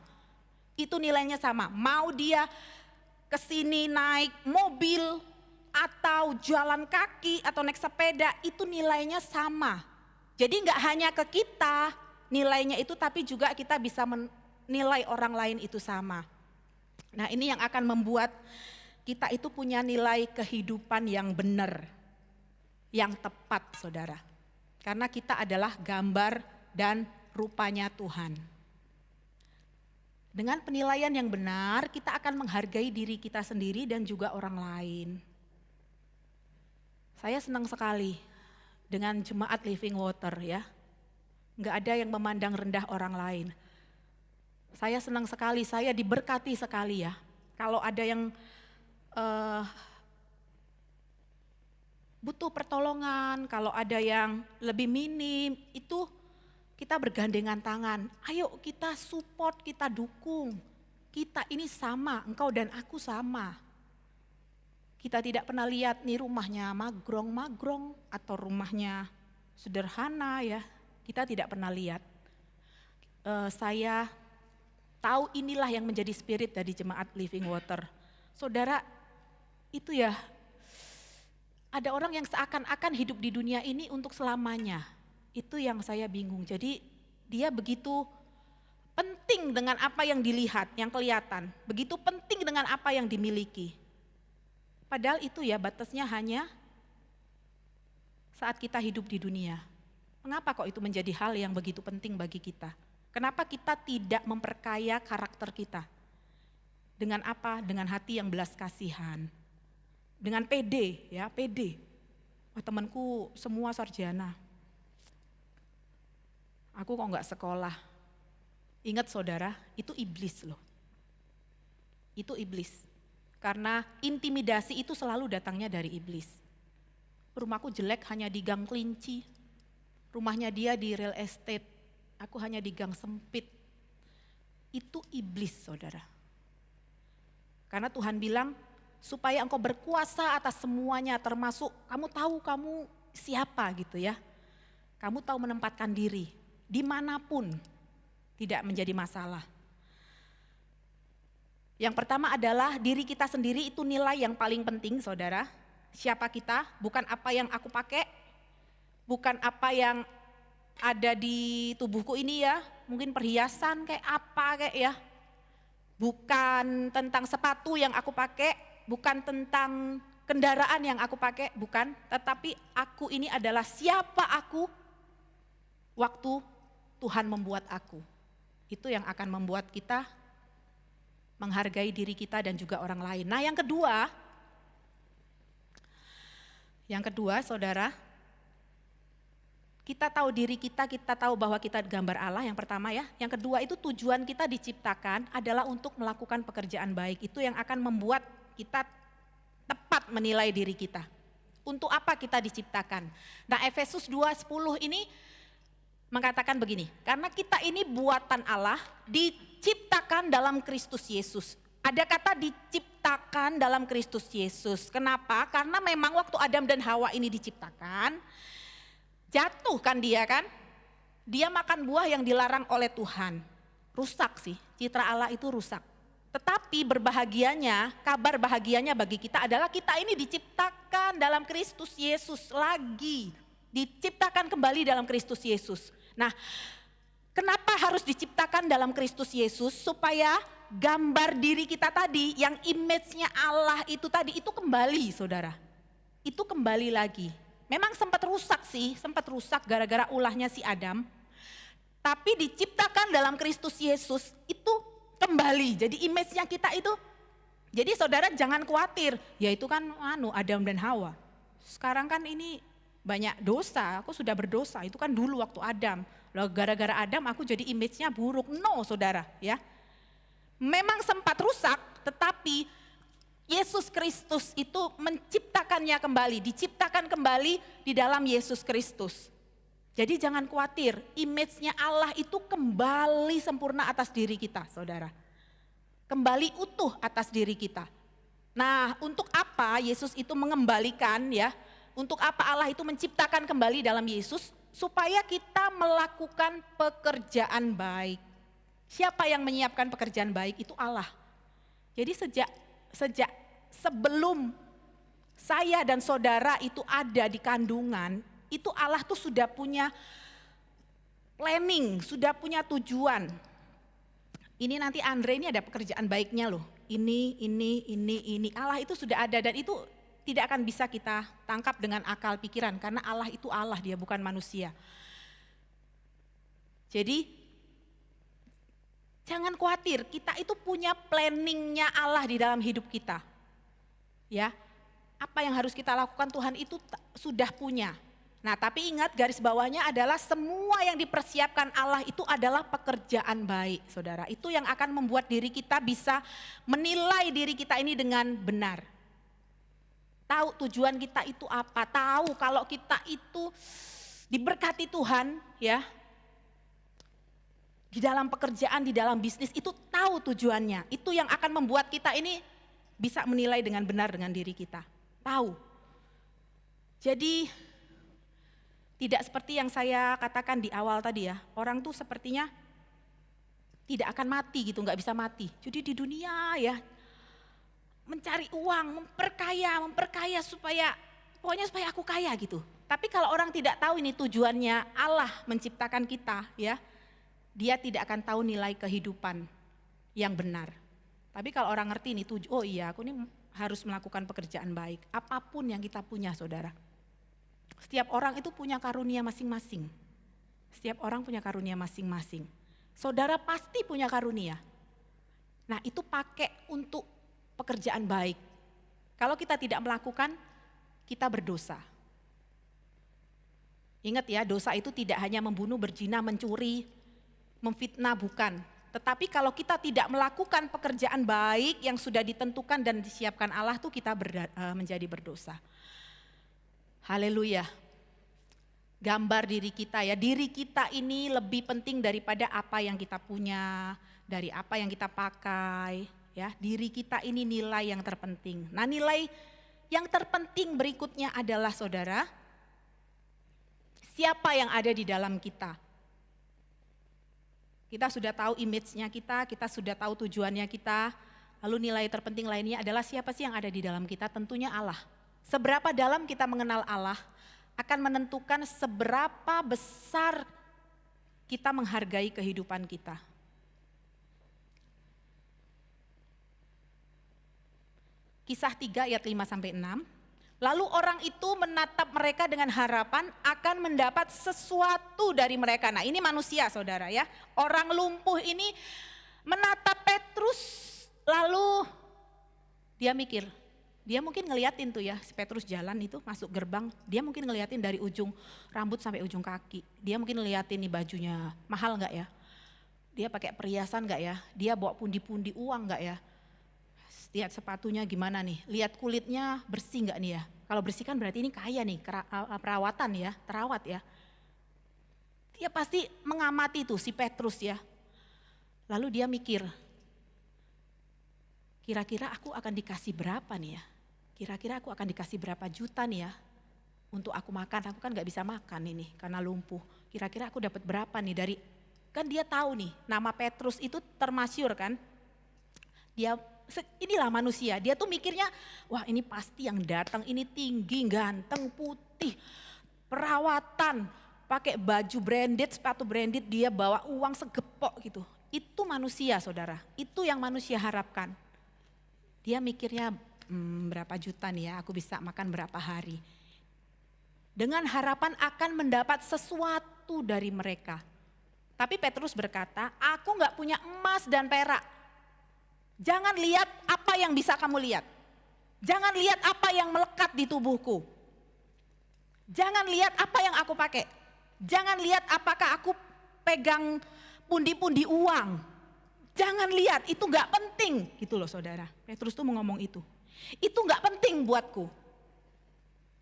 Itu nilainya sama. Mau dia kesini naik mobil atau jalan kaki atau naik sepeda, itu nilainya sama. Jadi nggak hanya ke kita nilainya itu, tapi juga kita bisa menilai orang lain itu sama. Nah, ini yang akan membuat kita itu punya nilai kehidupan yang benar, yang tepat, saudara. Karena kita adalah gambar dan rupanya Tuhan. Dengan penilaian yang benar, kita akan menghargai diri kita sendiri dan juga orang lain. Saya senang sekali dengan Jemaat Living Water ya. Enggak ada yang memandang rendah orang lain. Saya senang sekali, saya diberkati sekali ya. Kalau ada yang butuh pertolongan, kalau ada yang lebih minim, itu kita bergandengan tangan. Ayo kita support, kita dukung. Kita ini sama, engkau dan aku sama. Kita tidak pernah lihat nih rumahnya magrong-magrong atau rumahnya sederhana ya. Kita tidak pernah lihat. Saya tahu inilah yang menjadi spirit dari jemaat Living Water. Saudara, itu ya, ada orang yang seakan-akan hidup di dunia ini untuk selamanya. Itu yang saya bingung. Jadi dia begitu penting dengan apa yang dilihat, yang kelihatan. Begitu penting dengan apa yang dimiliki. Padahal itu ya batasnya hanya saat kita hidup di dunia. Mengapa kok itu menjadi hal yang begitu penting bagi kita? Kenapa kita tidak memperkaya karakter kita? Dengan apa? Dengan hati yang belas kasihan. Dengan pede, ya pede. Oh, temanku semua sarjana. Aku kok enggak sekolah. Ingat saudara, itu iblis loh. Itu iblis. Karena intimidasi itu selalu datangnya dari iblis. Rumahku jelek hanya di gang kelinci. Rumahnya dia di real estate. Aku hanya di gang sempit. Itu iblis saudara. Karena Tuhan bilang, supaya engkau berkuasa atas semuanya termasuk kamu tahu kamu siapa gitu ya. Kamu tahu menempatkan diri dimanapun. Tidak menjadi masalah. Yang pertama adalah diri kita sendiri itu nilai yang paling penting saudara. Siapa kita, bukan apa yang aku pakai, bukan apa yang ada di tubuhku ini ya. Mungkin perhiasan kayak apa kayak ya. Bukan tentang sepatu yang aku pakai, bukan tentang kendaraan yang aku pakai, bukan. Tetapi aku ini adalah siapa aku waktu Tuhan membuat aku. Itu yang akan membuat kita menghargai diri kita dan juga orang lain. Nah yang kedua saudara, kita tahu diri kita tahu bahwa kita gambar Allah yang pertama ya. Yang kedua itu tujuan kita diciptakan adalah untuk melakukan pekerjaan baik. Itu yang akan membuat kita tepat menilai diri kita. Untuk apa kita diciptakan? Nah Efesus 2:10 ini mengatakan begini, karena kita ini buatan Allah, diciptakan dalam Kristus Yesus. Ada kata diciptakan dalam Kristus Yesus. Kenapa? Karena memang waktu Adam dan Hawa ini diciptakan, jatuh kan dia kan? Dia makan buah yang dilarang oleh Tuhan. Rusak sih, citra Allah itu rusak. Tetapi berbahagianya, kabar bahagianya bagi kita adalah kita ini diciptakan dalam Kristus Yesus lagi. Diciptakan kembali dalam Kristus Yesus. Nah, kenapa harus diciptakan dalam Kristus Yesus? Supaya gambar diri kita tadi, yang image-nya Allah itu tadi, itu kembali saudara. Itu kembali lagi. Memang sempat rusak sih, sempat rusak gara-gara ulahnya si Adam. Tapi diciptakan dalam Kristus Yesus itu kembali. Jadi image-nya kita itu, jadi saudara jangan khawatir. Ya itu kan Adam dan Hawa. Sekarang kan ini banyak dosa, aku sudah berdosa, itu kan dulu waktu Adam. Loh gara-gara Adam aku jadi image-nya buruk. No saudara ya. Memang sempat rusak, tetapi Yesus Kristus itu menciptakannya kembali, diciptakan kembali di dalam Yesus Kristus. Jadi jangan khawatir, image-nya Allah itu kembali sempurna atas diri kita saudara. Kembali utuh atas diri kita. Nah untuk apa Yesus itu mengembalikan ya, untuk apa Allah itu menciptakan kembali dalam Yesus? Supaya kita melakukan pekerjaan baik. Siapa yang menyiapkan pekerjaan baik? Itu Allah. Jadi sejak sebelum saya dan saudara itu ada di kandungan, itu Allah tuh sudah punya planning, sudah punya tujuan. Ini nanti Andre ini ada pekerjaan baiknya loh. Ini. Allah itu sudah ada dan itu tidak akan bisa kita tangkap dengan akal pikiran karena Allah itu Allah, dia bukan manusia. Jadi jangan khawatir, kita itu punya planningnya Allah di dalam hidup kita. Ya, apa yang harus kita lakukan Tuhan itu sudah punya. Nah tapi ingat garis bawahnya adalah semua yang dipersiapkan Allah itu adalah pekerjaan baik saudara. Itu yang akan membuat diri kita bisa menilai diri kita ini dengan benar. Tahu tujuan kita itu apa, tahu kalau kita itu diberkati Tuhan ya. di dalam pekerjaan, di dalam bisnis itu tahu tujuannya. Itu yang akan membuat kita ini bisa menilai dengan benar dengan diri kita. Tahu. Jadi tidak seperti yang saya katakan di awal tadi ya. Orang tuh sepertinya tidak akan mati gitu, nggak bisa mati. Jadi di dunia ya mencari uang, memperkaya supaya pokoknya supaya aku kaya gitu. Tapi kalau orang tidak tahu ini tujuannya Allah menciptakan kita ya, dia tidak akan tahu nilai kehidupan yang benar. Tapi kalau orang ngerti ini oh iya aku ini harus melakukan pekerjaan baik. Apapun yang kita punya saudara. Setiap orang itu punya karunia masing-masing. Setiap orang punya karunia masing-masing. Saudara pasti punya karunia. Nah itu pakai untuk pekerjaan baik. Kalau kita tidak melakukan, kita berdosa. Ingat ya, dosa itu tidak hanya membunuh, berzina, mencuri, memfitnah, bukan. Tetapi kalau kita tidak melakukan pekerjaan baik yang sudah ditentukan dan disiapkan Allah tuh kita menjadi berdosa. Haleluya. Gambar diri kita ya, diri kita ini lebih penting daripada apa yang kita punya, dari apa yang kita pakai. Ya, diri kita ini nilai yang terpenting. Nah nilai yang terpenting berikutnya adalah saudara, siapa yang ada di dalam kita. Kita sudah tahu image-nya kita sudah tahu tujuannya kita, lalu nilai terpenting lainnya adalah siapa sih yang ada di dalam kita, tentunya Allah. Seberapa dalam kita mengenal Allah akan menentukan seberapa besar kita menghargai kehidupan kita. Kisah 3 ayat 5-6. Lalu orang itu menatap mereka dengan harapan akan mendapat sesuatu dari mereka. Nah ini manusia saudara ya. Orang lumpuh ini menatap Petrus lalu dia mikir. Dia mungkin ngeliatin tuh ya si Petrus jalan itu masuk gerbang. Dia mungkin ngeliatin dari ujung rambut sampai ujung kaki. Dia mungkin ngeliatin nih bajunya mahal gak ya. Dia pakai perhiasan gak ya. Dia bawa pundi-pundi uang gak ya. Lihat sepatunya gimana nih, lihat kulitnya bersih nggak nih ya. Kalau bersih kan berarti ini kaya nih, perawatan ya, terawat ya. Dia pasti mengamati tuh si Petrus ya. Lalu dia mikir, kira-kira aku akan dikasih berapa nih ya. Kira-kira aku akan dikasih berapa juta nih ya. Untuk aku makan, aku kan nggak bisa makan ini karena lumpuh. Kira-kira aku dapat berapa nih dari, kan dia tahu nih nama Petrus itu termasyur kan. Inilah manusia, dia tuh mikirnya, wah ini pasti yang datang ini tinggi, ganteng, putih, perawatan, pakai baju branded, sepatu branded, dia bawa uang segepok gitu. Itu manusia saudara, itu yang manusia harapkan. Dia mikirnya berapa juta nih ya, aku bisa makan berapa hari. Dengan harapan akan mendapat sesuatu dari mereka. Tapi Petrus berkata, aku gak punya emas dan perak. Jangan lihat apa yang bisa kamu lihat. Jangan lihat apa yang melekat di tubuhku. Jangan lihat apa yang aku pakai. Jangan lihat apakah aku pegang pundi-pundi uang. Jangan lihat, itu gak penting gitu loh saudara. Petrus tuh mau ngomong itu. Itu gak penting buatku.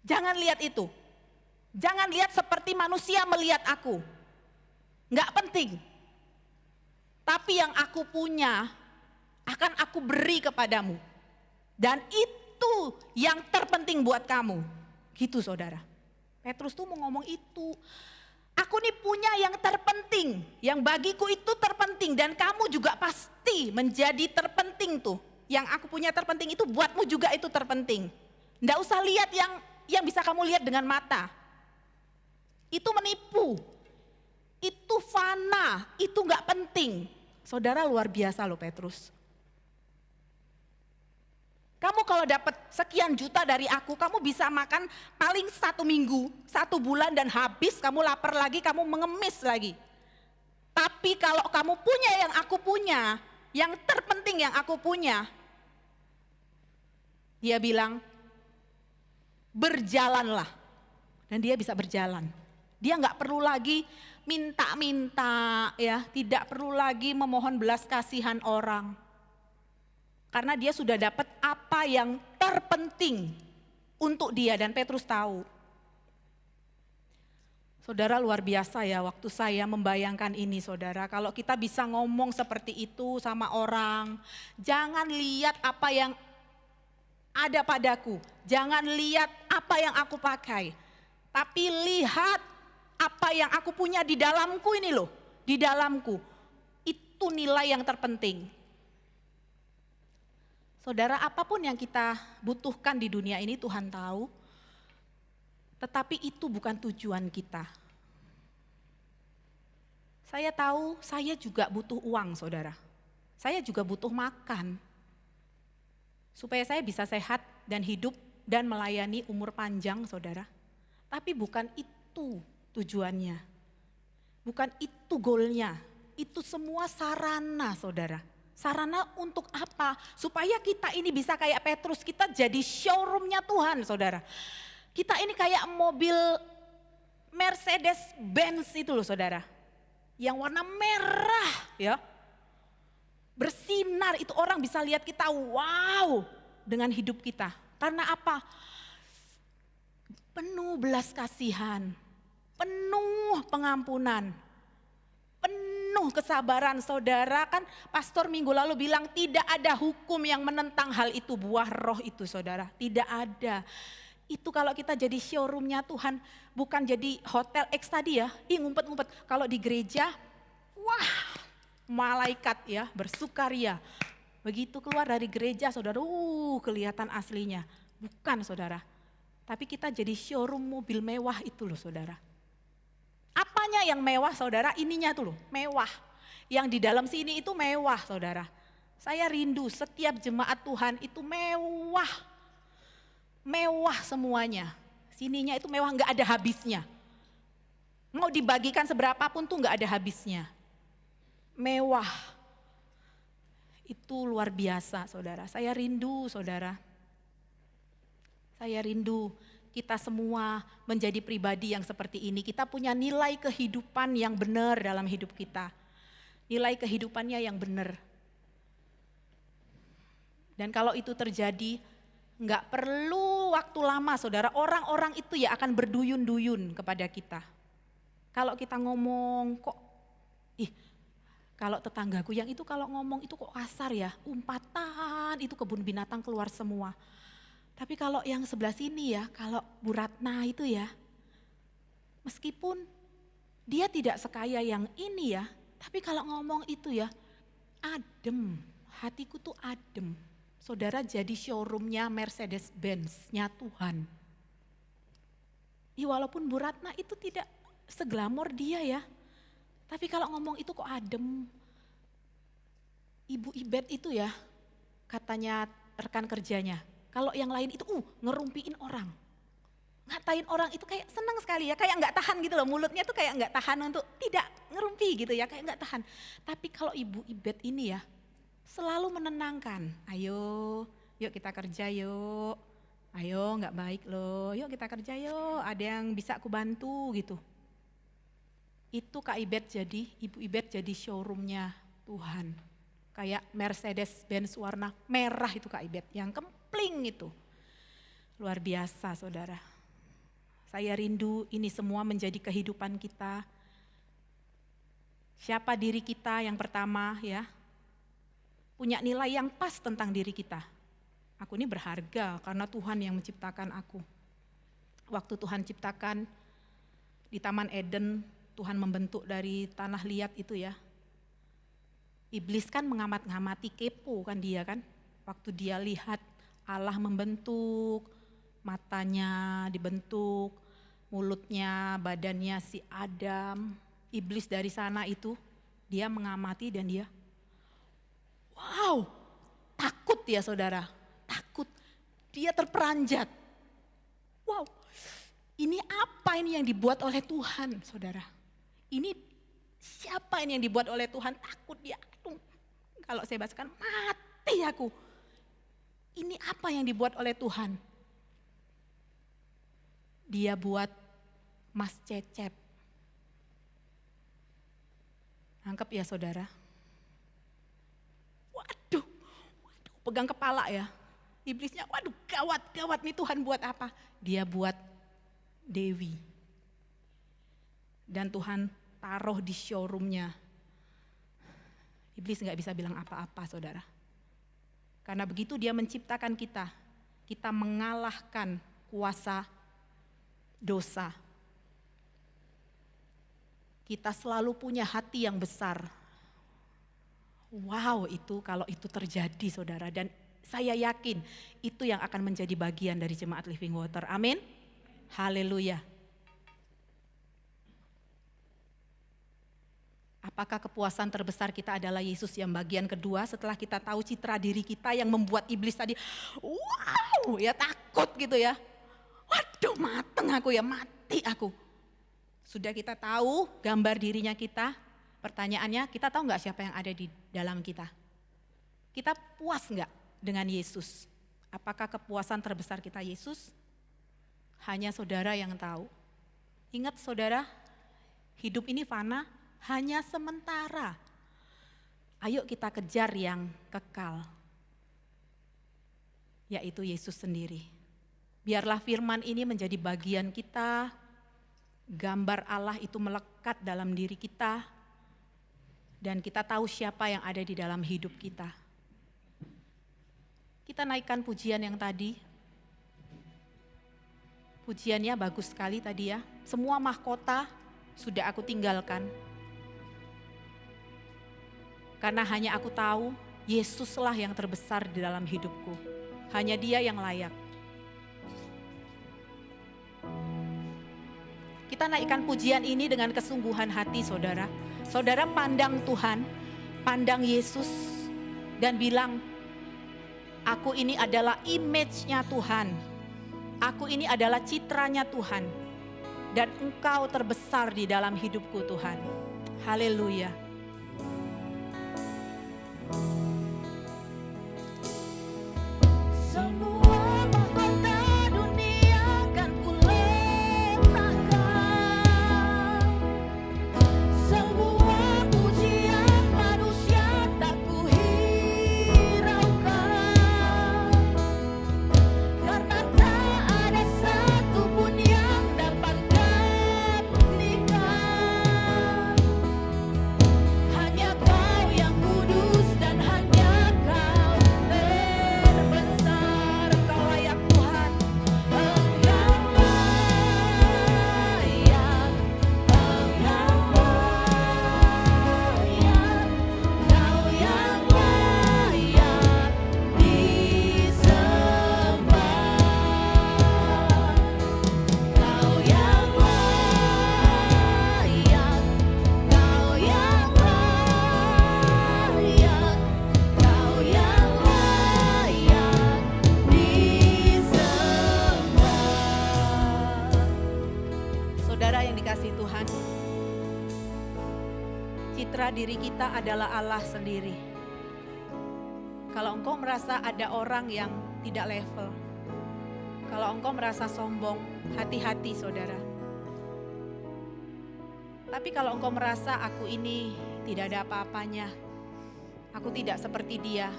Jangan lihat itu. Jangan lihat seperti manusia melihat aku. Gak penting. Tapi yang aku punya akan aku beri kepadamu. Dan itu yang terpenting buat kamu. Gitu saudara. Petrus tuh mau ngomong itu. Aku nih punya yang terpenting. Yang bagiku itu terpenting. Dan kamu juga pasti menjadi terpenting tuh. Yang aku punya terpenting itu buatmu juga itu terpenting. Nggak usah lihat yang bisa kamu lihat dengan mata. Itu menipu. Itu fana. Itu nggak penting. Saudara luar biasa loh Petrus. Kamu kalau dapat sekian juta dari aku, kamu bisa makan paling 1 minggu, 1 bulan dan habis, kamu lapar lagi, kamu mengemis lagi. Tapi kalau kamu punya yang aku punya, yang terpenting yang aku punya, dia bilang, berjalanlah. Dan dia bisa berjalan. Dia nggak perlu lagi minta-minta, ya, tidak perlu lagi memohon belas kasihan orang. Karena dia sudah dapat apa yang terpenting untuk dia dan Petrus tahu. Saudara, luar biasa ya waktu saya membayangkan ini saudara. Kalau kita bisa ngomong seperti itu sama orang, jangan lihat apa yang ada padaku, jangan lihat apa yang aku pakai, tapi lihat apa yang aku punya di dalamku ini loh, di dalamku. Itu nilai yang terpenting. Saudara, apapun yang kita butuhkan di dunia ini Tuhan tahu. Tetapi itu bukan tujuan kita. Saya tahu saya juga butuh uang saudara. Saya juga butuh makan. Supaya saya bisa sehat dan hidup dan melayani umur panjang saudara. Tapi bukan itu tujuannya. Bukan itu goalnya. Itu semua sarana saudara. Sarana untuk apa? Supaya kita ini bisa kayak Petrus, kita jadi showroomnya Tuhan saudara. Kita ini kayak mobil Mercedes-Benz itu loh saudara. Yang warna merah ya. Bersinar, itu orang bisa lihat kita wow dengan hidup kita. Karena apa? Penuh belas kasihan, penuh pengampunan, penuh kesabaran saudara. Kan pastor minggu lalu bilang tidak ada hukum yang menentang hal itu, buah roh itu saudara. Tidak ada. Itu kalau kita jadi showroomnya Tuhan, bukan jadi hotel X tadi ya, ngumpet-ngumpet. Kalau di gereja, wah malaikat ya bersukaria. Begitu keluar dari gereja saudara, kelihatan aslinya. Bukan saudara, tapi kita jadi showroom mobil mewah itu loh saudara. Apanya yang mewah saudara? Ininya tuh loh, mewah. Yang di dalam sini itu mewah saudara. Saya rindu setiap jemaat Tuhan itu mewah. Mewah semuanya, sininya itu mewah gak ada habisnya. Mau dibagikan seberapapun tuh gak ada habisnya. Mewah, itu luar biasa saudara. Saya rindu saudara. Saya rindu kita semua menjadi pribadi yang seperti ini. Kita punya nilai kehidupan yang benar dalam hidup kita. Nilai kehidupannya yang benar. Dan kalau itu terjadi, nggak perlu waktu lama saudara, orang-orang itu ya akan berduyun-duyun kepada kita. Kalau kita ngomong kok, kalau tetanggaku yang itu kalau ngomong itu kok kasar ya, umpatan itu kebun binatang keluar semua. Tapi kalau yang sebelah sini ya, kalau Bu Ratna itu ya, meskipun dia tidak sekaya yang ini ya, tapi kalau ngomong itu ya, adem, hatiku tuh adem. Saudara jadi showroomnya Mercedes-Benz-nya Tuhan. Walaupun Bu Ratna itu tidak seglamor dia ya. Tapi kalau ngomong itu kok adem. Ibu Ibet itu ya, katanya rekan kerjanya. Kalau yang lain itu ngerumpiin orang. Ngatain orang itu kayak senang sekali ya, kayak nggak tahan gitu loh. Mulutnya tuh kayak nggak tahan untuk tidak ngerumpi gitu ya, kayak nggak tahan. Tapi kalau Ibu Ibet ini ya, selalu menenangkan, ayo, yuk kita kerja yuk, ayo nggak baik loh, yuk kita kerja yuk, ada yang bisa aku bantu gitu. Itu Kak Ibet jadi, Ibu Ibet jadi showroomnya Tuhan. Kayak Mercedes-Benz warna merah itu Kak Ibet, yang kempling itu. Luar biasa saudara. Saya rindu ini semua menjadi kehidupan kita. Siapa diri kita yang pertama ya, punya nilai yang pas tentang diri kita. Aku ini berharga karena Tuhan yang menciptakan aku. Waktu Tuhan ciptakan di Taman Eden, Tuhan membentuk dari tanah liat itu ya. Iblis kan mengamat-ngamati, kepo kan dia kan. Waktu dia lihat Allah membentuk, matanya dibentuk, mulutnya, badannya si Adam. Iblis dari sana itu, dia mengamati dan dia wow, takut ya saudara, takut. Dia terperanjat. Wow, ini apa ini yang dibuat oleh Tuhan saudara? Ini siapa ini yang dibuat oleh Tuhan? Takut dia, kalau saya bahasakan mati aku. Ini apa yang dibuat oleh Tuhan? Dia buat Mas Cecep. Nangkep ya saudara? Waduh, pegang kepala ya. Iblisnya, waduh gawat nih Tuhan buat apa? Dia buat Dewi. dan Tuhan taruh di showroomnya. Iblis gak bisa bilang apa-apa, saudara. Karena begitu dia menciptakan kita, kita mengalahkan kuasa dosa. Kita selalu punya hati yang besar. Wow, itu kalau itu terjadi, saudara. Dan saya yakin itu yang akan menjadi bagian dari Jemaat Living Water. Amin. Haleluya. Apakah kepuasan terbesar kita adalah Yesus yang bagian kedua setelah kita tahu citra diri kita yang membuat iblis tadi, wow, ya takut gitu ya. Waduh, mateng aku ya, mati aku. Sudah kita tahu gambar dirinya kita, pertanyaannya kita tahu gak siapa yang ada di dalam kita? Kita puas gak dengan Yesus? Apakah kepuasan terbesar kita Yesus? Hanya saudara yang tahu. Ingat saudara, hidup ini fana, hanya sementara. Ayo kita kejar yang kekal, yaitu Yesus sendiri. Biarlah firman ini menjadi bagian kita, gambar Allah itu melekat dalam diri kita, dan kita tahu siapa yang ada di dalam hidup kita. Kita naikkan pujian yang tadi. Pujiannya bagus sekali tadi ya. Semua mahkota sudah aku tinggalkan. Karena hanya aku tahu Yesuslah yang terbesar di dalam hidupku. Hanya Dia yang layak. Kita naikkan pujian ini dengan kesungguhan hati, saudara. Saudara pandang Tuhan, pandang Yesus, dan bilang, aku ini adalah image-nya Tuhan. Aku ini adalah citranya Tuhan. Dan Engkau terbesar di dalam hidupku, Tuhan. Haleluya. Semua mahkota dunia kan kuletakkan, semua pujian manusia tak kuhiraukan, karena tak ada satupun yang dapat gantikan. Hanya Kau yang kudus dan hanya Kau terbesar. Engkau layak Tuhan. Engkau layak, Engkau yang layak, Kau yang layak disembah. Kau yang layak, Kau yang layak, Kau yang layak disembah. Saudara yang dikasihi Tuhan, citra diri kita adalah Allah sendiri. Kalau engkau merasa ada orang yang tidak level, kalau engkau merasa sombong, hati-hati saudara. Tapi kalau engkau merasa aku ini tidak ada apa-apanya, aku tidak seperti dia,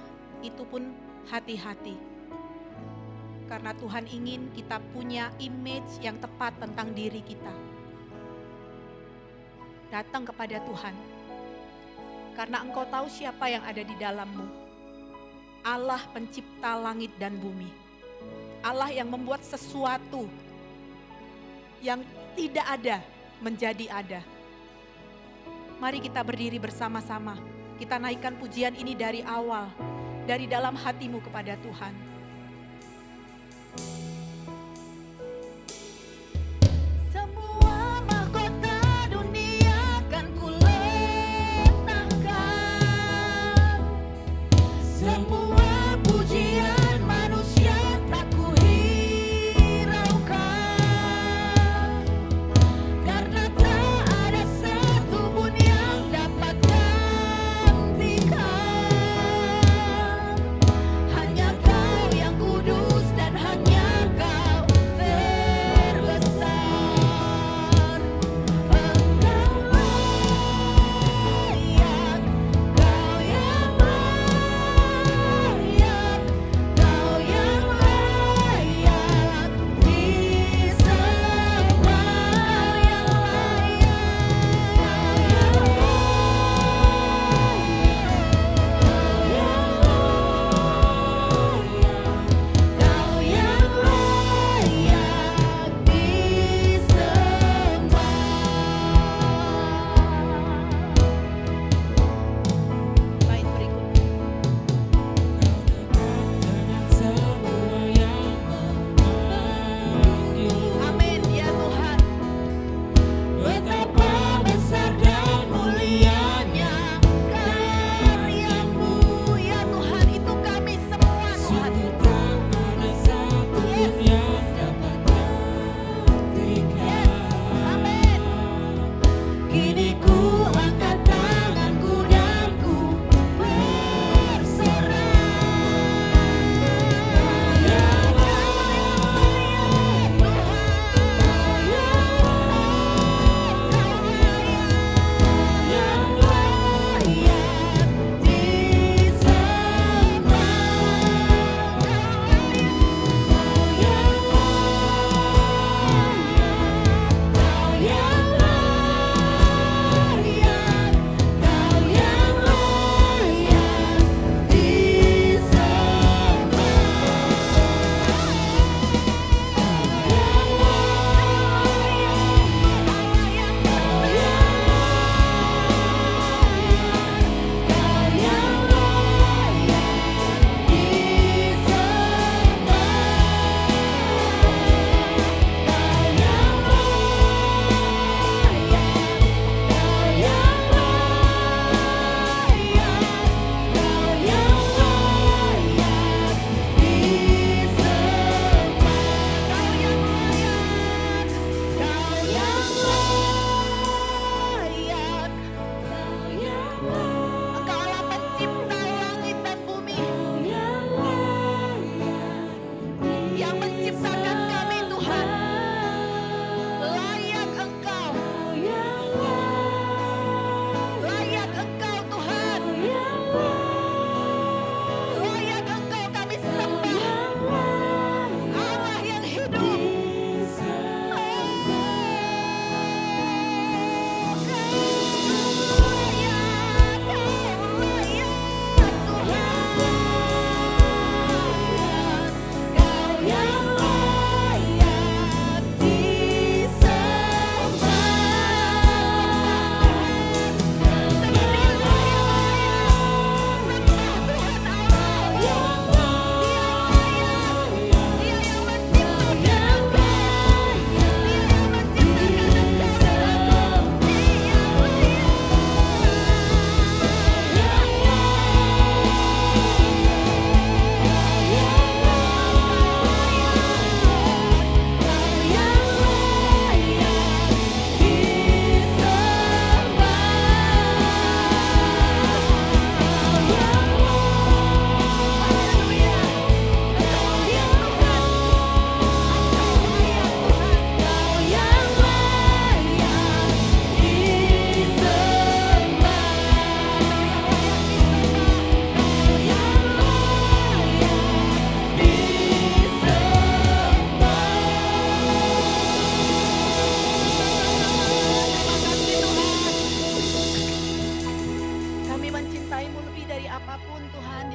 itu pun hati-hati. Karena Tuhan ingin kita punya image yang tepat tentang diri kita. Datang kepada Tuhan. Karena engkau tahu siapa yang ada di dalammu. Allah pencipta langit dan bumi. Allah yang membuat sesuatu yang tidak ada menjadi ada. Mari kita berdiri bersama-sama. Kita naikkan pujian ini dari awal, dari dalam hatimu kepada Tuhan. Semua mahkota dunia kan kuletakkan, semua pujian manusia tak kuhiraukan, karena tak ada satupun yang dapat gantikan. Hanya Kau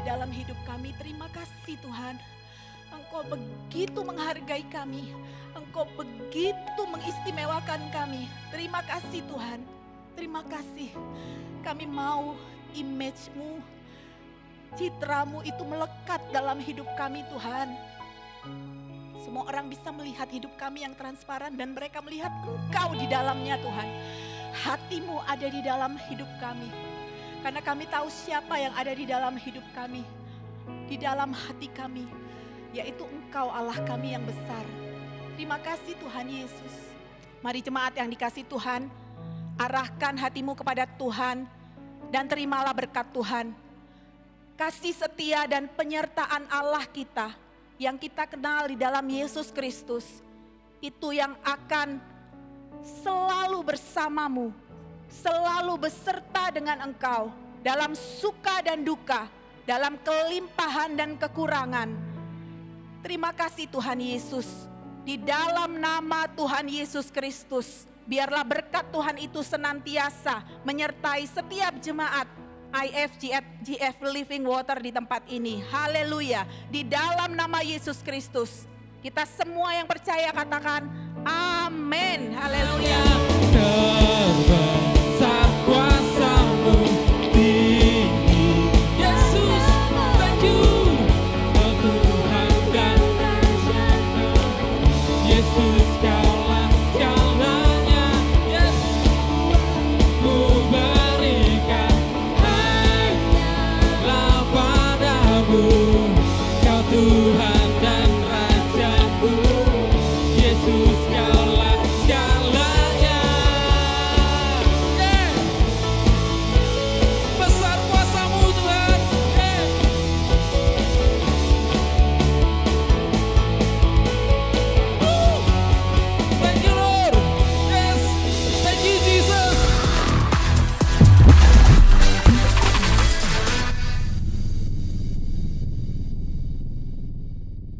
dalam hidup kami. Terima kasih Tuhan. Engkau begitu menghargai kami. Engkau begitu mengistimewakan kami. Terima kasih Tuhan. Terima kasih. Kami mau image-Mu, citra-Mu itu melekat dalam hidup kami Tuhan. Semua orang bisa melihat hidup kami yang transparan dan mereka melihat Engkau di dalamnya Tuhan. Hati-Mu ada di dalam hidup kami. Karena kami tahu siapa yang ada di dalam hidup kami. Di dalam hati kami, yaitu Engkau Allah kami yang besar. Terima kasih Tuhan Yesus. Mari jemaat yang dikasih Tuhan, arahkan hatimu kepada Tuhan dan terimalah berkat Tuhan. Kasih setia dan penyertaan Allah kita yang kita kenal di dalam Yesus Kristus, itu yang akan selalu bersamamu, selalu beserta dengan engkau dalam suka dan duka, dalam kelimpahan dan kekurangan. Terima kasih Tuhan Yesus. Di dalam nama Tuhan Yesus Kristus, biarlah berkat Tuhan itu senantiasa menyertai setiap jemaat IFGF Living Water di tempat ini. Haleluya. Di dalam nama Yesus Kristus, kita semua yang percaya katakan amin. Haleluya.